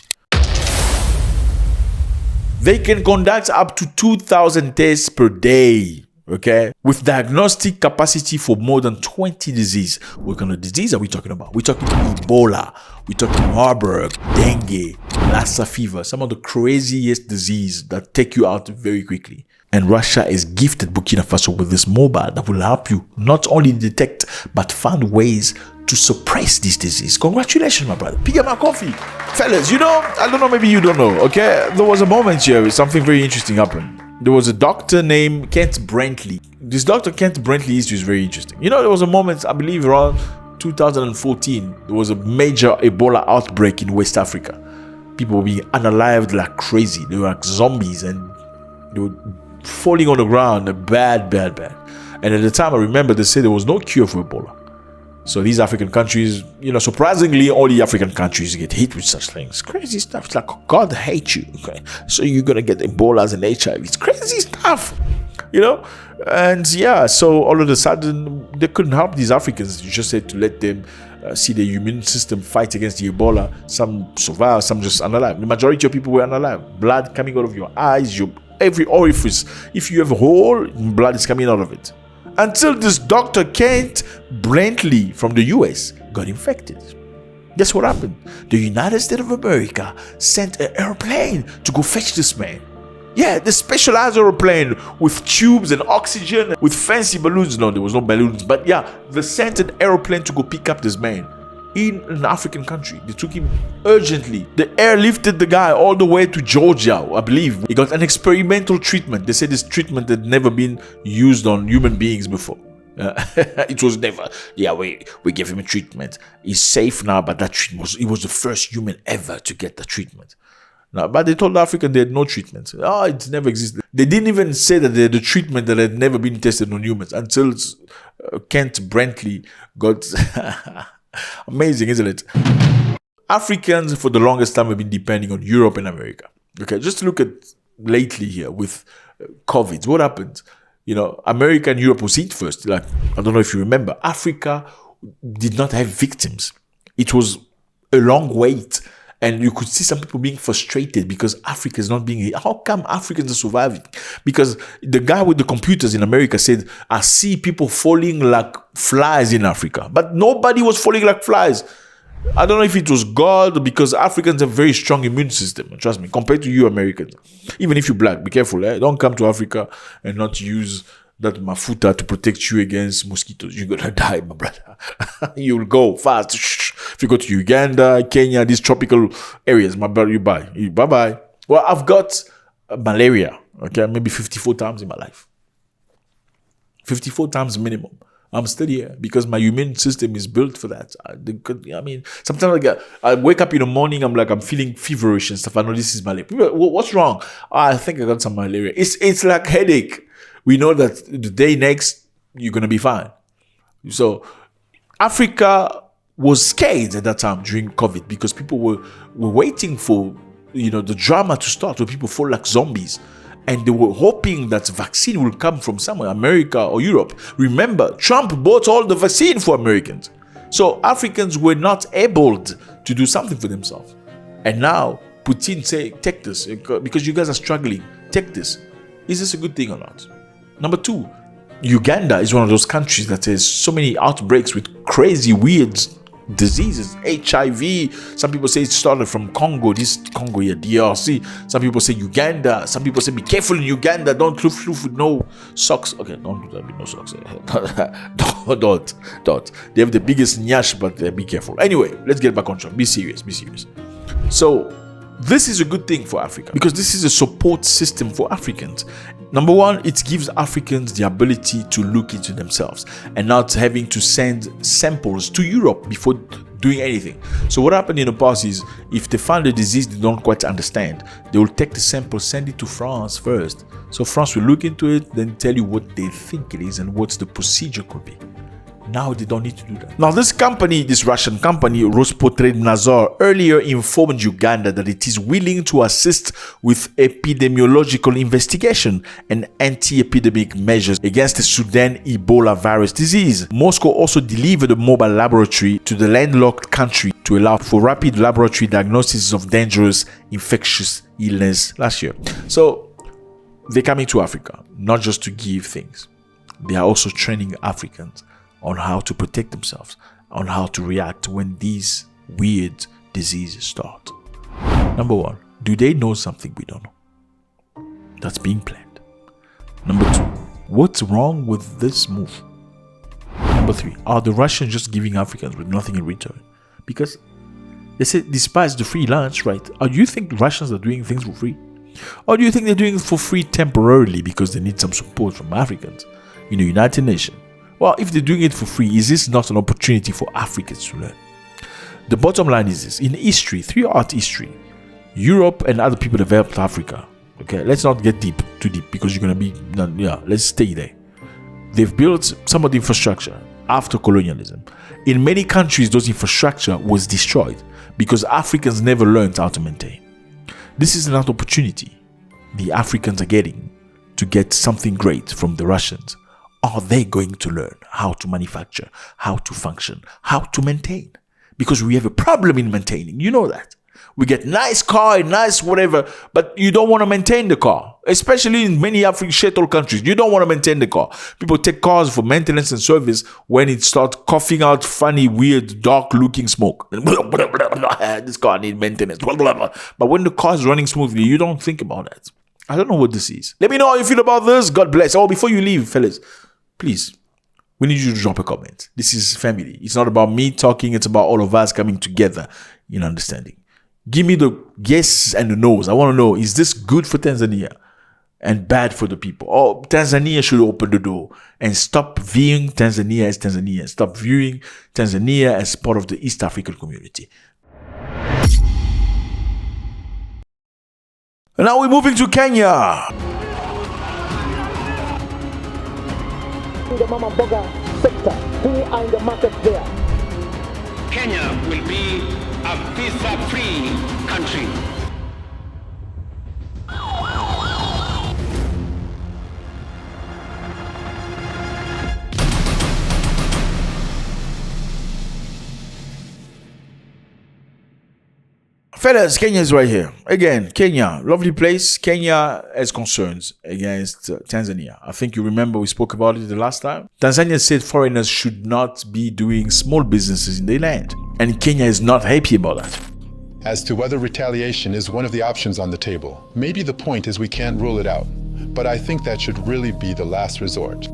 Speaker 1: They can conduct up to 2,000 tests per day. Okay, with diagnostic capacity for more than 20 diseases. What kind of disease are we talking about? We're talking Ebola, we're talking Marburg, dengue, Lassa fever, some of the craziest diseases that take you out very quickly. And Russia is gifted Burkina Faso with this mobile that will help you not only detect but find ways to suppress this disease. Congratulations, my brother. Pick up my coffee. Fellas, you know, I don't know, maybe you don't know, okay? There was a moment here where something very interesting happened. There was a doctor named Kent Brentley. This doctor Kent Brentley history is very interesting. You know, there was a moment, I believe around 2014, there was a major Ebola outbreak in West Africa. People were being unalived like crazy. They were like zombies and they were falling on the ground, bad. And at the time, I remember they said there was no cure for Ebola. So these African countries, you know, surprisingly, all the African countries get hit with such things. Crazy stuff. It's like, God hates you. Okay? So you're going to get Ebolas and HIV. It's crazy stuff, you know? And yeah, so all of a sudden, they couldn't help these Africans. You just had to let them see their immune system fight against the Ebola. Some survive, some just unalive. The majority of people were unalive. Blood coming out of your eyes, your every orifice. If you have a hole, blood is coming out of it. Until this Dr. Kent Brentley from the US got infected. Guess what happened? The United States of America sent an airplane to go fetch this man. Yeah, the specialized airplane with tubes and oxygen, with fancy balloons. No, there was no balloons, but yeah, they sent an airplane to go pick up this man in an African country. They took him urgently. The airlifted the guy all the way to Georgia, I believe. He got an experimental treatment. They said this treatment had never been used on human beings before. It was never. Yeah, we gave him a treatment. He's safe now, but that treatment he was the first human ever to get the treatment. Now, but they told the African they had no treatment. Oh, it's never existed. They didn't even say that they had a treatment that had never been tested on humans until Kent Brentley got. Amazing, isn't it? Africans for the longest time have been depending on Europe and America. Okay, just look at lately here with COVID. What happened? You know, America and Europe was hit first. Like, I don't know if you remember, Africa did not have victims. It was a long wait. And you could see some people being frustrated because Africa is not being hit. How come Africans are surviving? Because the guy with the computers in America said, I see people falling like flies in Africa. But nobody was falling like flies. I don't know if it was God, because Africans have a very strong immune system. Trust me, compared to you Americans. Even if you're black, be careful. Don't come to Africa and not use that mafuta to protect you against mosquitoes. You're gonna die, my brother. You'll go fast. If you go to Uganda, Kenya, these tropical areas, my brother, you bye-bye. Well, I've got malaria, okay, maybe 54 times in my life. 54 times minimum. I'm still here because my immune system is built for that. I mean, sometimes I wake up in the morning, I'm feeling feverish and stuff. I know this is malaria. People, what's wrong? I think I got some malaria. It's like headache. We know that the day next, you're going to be fine. So Africa was scared at that time during COVID because people were waiting for, you know, the drama to start where people fall like zombies. And they were hoping that vaccine will come from somewhere, America or Europe. Remember, Trump bought all the vaccine for Americans. So Africans were not able to do something for themselves. And now Putin say, take this because you guys are struggling. Take this. Is this a good thing or not? Number two, Uganda is one of those countries that has so many outbreaks with crazy, weird diseases. HIV, some people say it started from Congo, DRC. Some people say Uganda. Some people say be careful in Uganda. Don't floof with no socks. Okay, don't do that with no socks. Don't. They have the biggest nyash, but be careful. Anyway, let's get back on track. Be serious. So, this is a good thing for Africa because this is a support system for Africans. Number one, it gives Africans the ability to look into themselves and not having to send samples to Europe before doing anything. So what happened in the past is, if they find a disease they don't quite understand, they will take the sample, send it to France first. So France will look into it, then tell you what they think it is and what the procedure could be. Now they don't need to do that. Now this company, this Russian company, Rospotrebnadzor, earlier informed Uganda that it is willing to assist with epidemiological investigation and anti-epidemic measures against the Sudan Ebola virus disease. Moscow also delivered a mobile laboratory to the landlocked country to allow for rapid laboratory diagnosis of dangerous infectious illness last year. So they're coming to Africa, not just to give things. They are also training Africans on how to protect themselves, on how to react when these weird diseases start. Number one, do they know something we don't know? That's being planned. Number two, what's wrong with this move? Number three, are the Russians just giving Africans with nothing in return? Because they say despite the free lunch, right? Do you think Russians are doing things for free? Or do you think they're doing it for free temporarily because they need some support from Africans in the United Nations? Well, if they're doing it for free, is this not an opportunity for Africans to learn? The bottom line is this. In history, throughout history, Europe and other people developed Africa. Okay, let's not get too deep, because you're going to be, let's stay there. They've built some of the infrastructure after colonialism. In many countries, those infrastructure was destroyed because Africans never learned how to maintain. This is another opportunity the Africans are getting to get something great from the Russians. Are they going to learn how to manufacture, how to function, how to maintain? Because we have a problem in maintaining. You know that. We get nice car, nice whatever, but you don't want to maintain the car. Especially in many African shithole countries, you don't want to maintain the car. People take cars for maintenance and service when it starts coughing out funny, weird, dark-looking smoke. This car needs maintenance. But when the car is running smoothly, you don't think about that. I don't know what this is. Let me know how you feel about this. God bless. Oh, before you leave, fellas, please, we need you to drop a comment. This is family. It's not about me talking. It's about all of us coming together in understanding. Give me the yes and the no's. I want to know, is this good for Tanzania and bad for the people? Oh, Tanzania should open the door and stop viewing Tanzania as Tanzania. Stop viewing Tanzania as part of the East African community. And now we're moving to Kenya.
Speaker 8: The Mama Mboga sector, who are in the market there.
Speaker 9: Kenya will be a visa-free country.
Speaker 1: Fellas, Kenya is right here. Again, Kenya, lovely place. Kenya has concerns against Tanzania. I think you remember we spoke about it the last time. Tanzania said foreigners should not be doing small businesses in their land. And Kenya is not happy about that.
Speaker 10: As to whether retaliation is one of the options on the table, maybe the point is we can't rule it out. But I think that should really be the last resort.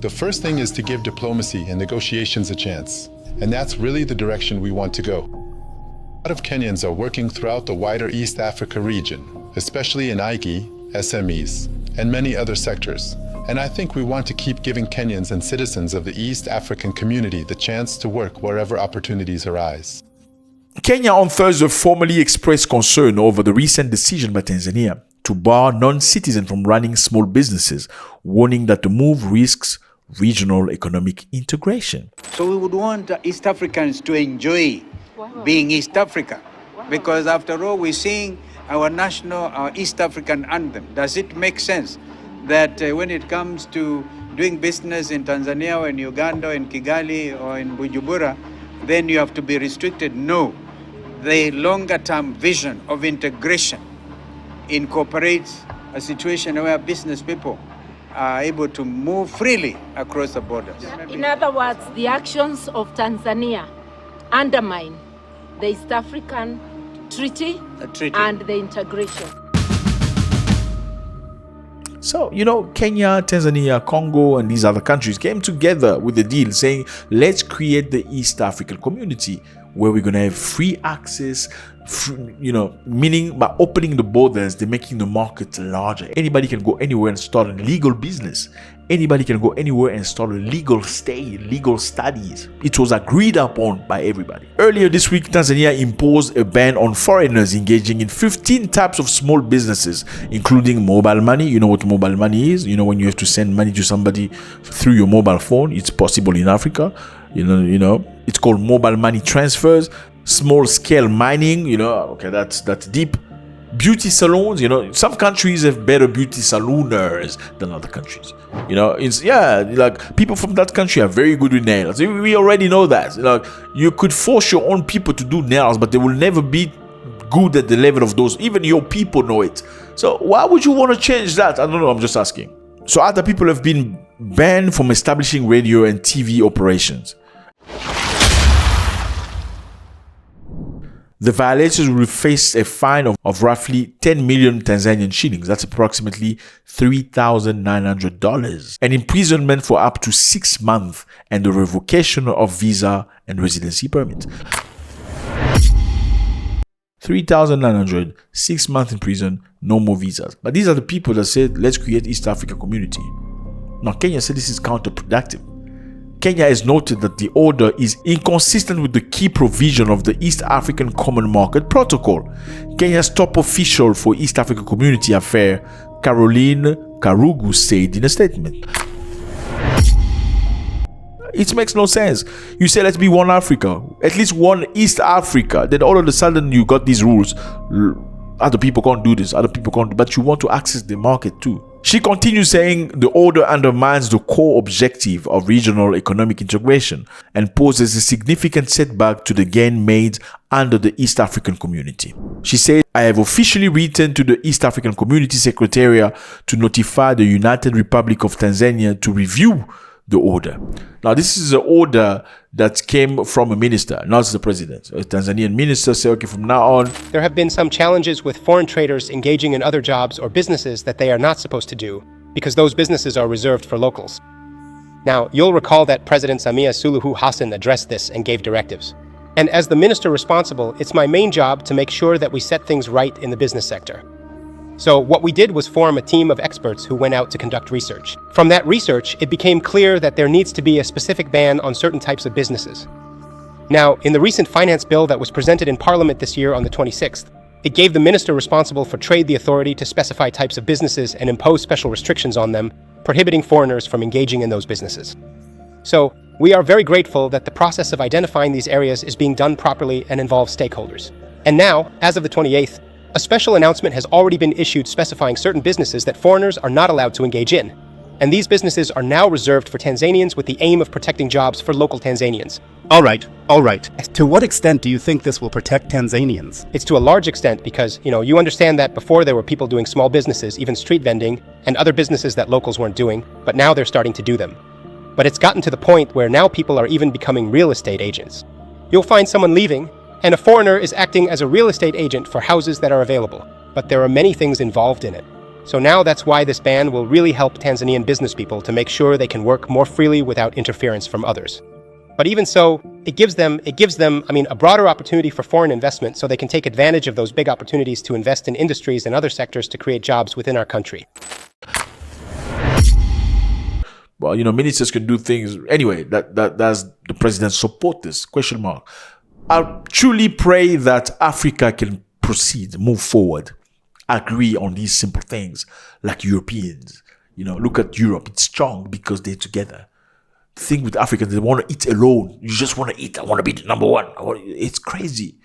Speaker 10: The first thing is to give diplomacy and negotiations a chance. And that's really the direction we want to go. A lot of Kenyans are working throughout the wider East Africa region, especially in IG, SMEs, and many other sectors. And I think we want to keep giving Kenyans and citizens of the East African community the chance to work wherever opportunities arise.
Speaker 1: Kenya on Thursday formally expressed concern over the recent decision by Tanzania to bar non-citizens from running small businesses, warning that the move risks regional economic integration.
Speaker 11: So we would want East Africans to enjoy being East Africa, because after all we're seeing our East African anthem. Does it make sense that when it comes to doing business in Tanzania or in Uganda or in Kigali or in Bujumbura, then you have to be restricted? No. The longer term vision of integration incorporates a situation where business people are able to move freely across the borders.
Speaker 12: In other words, the actions of Tanzania undermine the East African treaty and the integration.
Speaker 1: So, Kenya, Tanzania, Congo, and these other countries came together with a deal saying, let's create the East African community where we're going to have free access, meaning by opening the borders, they're making the market larger. Anybody can go anywhere and start a legal business. Anybody can go anywhere and start a legal stay, legal studies. It was agreed upon by everybody. Earlier this week, Tanzania imposed a ban on foreigners engaging in 15 types of small businesses, including mobile money. You know what mobile money is? You know, when you have to send money to somebody through your mobile phone. It's possible in Africa. You know, it's called mobile money transfers. Small scale mining, okay, that's deep. Beauty salons, some countries have better beauty salooners than other countries. Like people from that country are very good with nails. We already know that. You could force your own people to do nails, but they will never be good at the level of those. Even your people know it. So why would you want to change that? I don't know. I'm just asking. So other people have been banned from establishing radio and TV operations. The violators will face a fine of roughly 10 million Tanzanian shillings. That's approximately $3,900. And imprisonment for up to 6 months and the revocation of visa and residency permit. 3,900, 6 months in prison, no more visas. But these are the people that said, let's create East Africa community. Now, Kenya said this is counterproductive. Kenya has noted that the order is inconsistent with the key provision of the East African Common Market Protocol. Kenya's top official for East Africa Community Affairs, Caroline Karugu, said in a statement. It makes no sense. You say let's be one Africa, at least one East Africa. Then all of a sudden you got these rules. Other people can't do this, other people can't, but you want to access the market too. She continues saying the order undermines the core objective of regional economic integration and poses a significant setback to the gain made under the East African Community. She said, I have officially written to the East African Community Secretariat to notify the United Republic of Tanzania to review the order. Now, this is an order that came from a minister, not the president. A Tanzanian minister said, okay, from now on.
Speaker 13: There have been some challenges with foreign traders engaging in other jobs or businesses that they are not supposed to do, because those businesses are reserved for locals. Now, you'll recall that President Samia Suluhu Hassan addressed this and gave directives. And as the minister responsible, it's my main job to make sure that we set things right in the business sector. So what we did was form a team of experts who went out to conduct research. From that research, it became clear that there needs to be a specific ban on certain types of businesses. Now, in the recent finance bill that was presented in Parliament this year on the 26th, it gave the minister responsible for trade the authority to specify types of businesses and impose special restrictions on them, prohibiting foreigners from engaging in those businesses. So, we are very grateful that the process of identifying these areas is being done properly and involves stakeholders. And now, as of the 28th, a special announcement has already been issued specifying certain businesses that foreigners are not allowed to engage in. And these businesses are now reserved for Tanzanians with the aim of protecting jobs for local Tanzanians.
Speaker 14: All right. To what extent do you think this will protect Tanzanians?
Speaker 13: It's to a large extent because, you understand that before there were people doing small businesses, even street vending, and other businesses that locals weren't doing, but now they're starting to do them. But it's gotten to the point where now people are even becoming real estate agents. You'll find someone leaving, and a foreigner is acting as a real estate agent for houses that are available. But there are many things involved in it. So now that's why this ban will really help Tanzanian business people to make sure they can work more freely without interference from others. But even so, it gives them a broader opportunity for foreign investment so they can take advantage of those big opportunities to invest in industries and other sectors to create jobs within our country.
Speaker 1: Well, ministers can do things. Anyway, that's the president support this, ? I truly pray that Africa can proceed, move forward, agree on these simple things like Europeans. Look at Europe. It's strong because they're together. The thing with Africans, they want to eat alone. You just want to eat. I want to be the number one. It's crazy.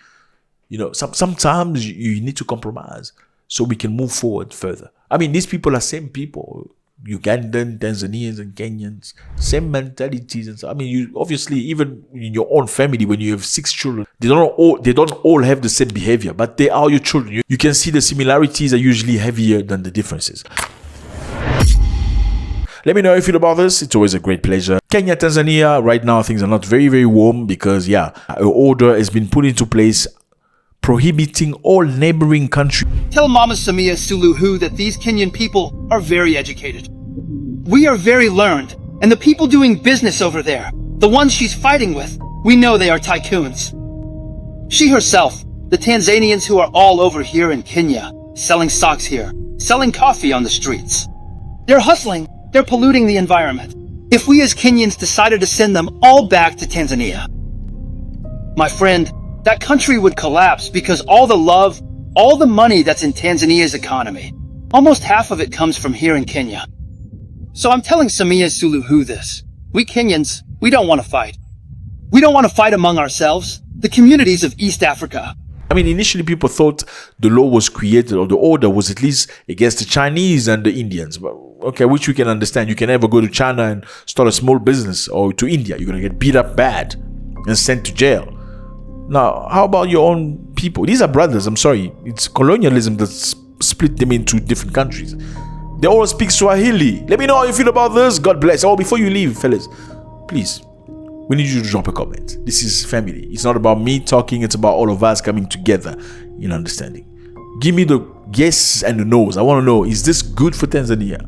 Speaker 1: Sometimes you need to compromise so we can move forward further. These people are same people. Ugandan, Tanzanians, and Kenyans, same mentalities, and so. You obviously, even in your own family, when you have 6 children, they don't all have the same behavior, but they are your children. You can see the similarities are usually heavier than the differences. Let me know how you feel about this. It's always a great pleasure. Kenya, Tanzania, right now things are not very, very warm because, an order has been put into place prohibiting all neighboring countries.
Speaker 15: Tell Mama Samia Suluhu that these Kenyan people are very educated. We are very learned, and the people doing business over there, the ones she's fighting with, we know they are tycoons. She herself, the Tanzanians who are all over here in Kenya, selling socks here, selling coffee on the streets. They're hustling, they're polluting the environment. If we as Kenyans decided to send them all back to Tanzania, my friend, that country would collapse because all the love, all the money that's in Tanzania's economy, almost half of it comes from here in Kenya. So I'm telling Samia Suluhu this. We Kenyans, we don't want to fight. We don't want to fight among ourselves, the communities of East Africa.
Speaker 1: I mean, initially people thought the law was created, or the order was at least against the Chinese and the Indians. But okay, which we can understand. You can never go to China and start a small business, or to India. You're going to get beat up bad and sent to jail. Now, how about your own people? These are brothers, I'm sorry. It's colonialism that split them into different countries. They all speak Swahili. Let me know how you feel about this. God bless. Oh, before you leave, fellas, please, we need you to drop a comment. This is family. It's not about me talking. It's about all of us coming together in understanding. Give me the yes and the no's. I want to know, is this good for Tanzania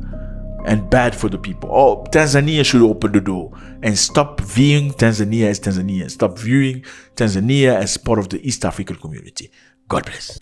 Speaker 1: and bad for the people? Or Tanzania should open the door and stop viewing Tanzania as Tanzania. Stop viewing Tanzania as part of the East African community. God bless.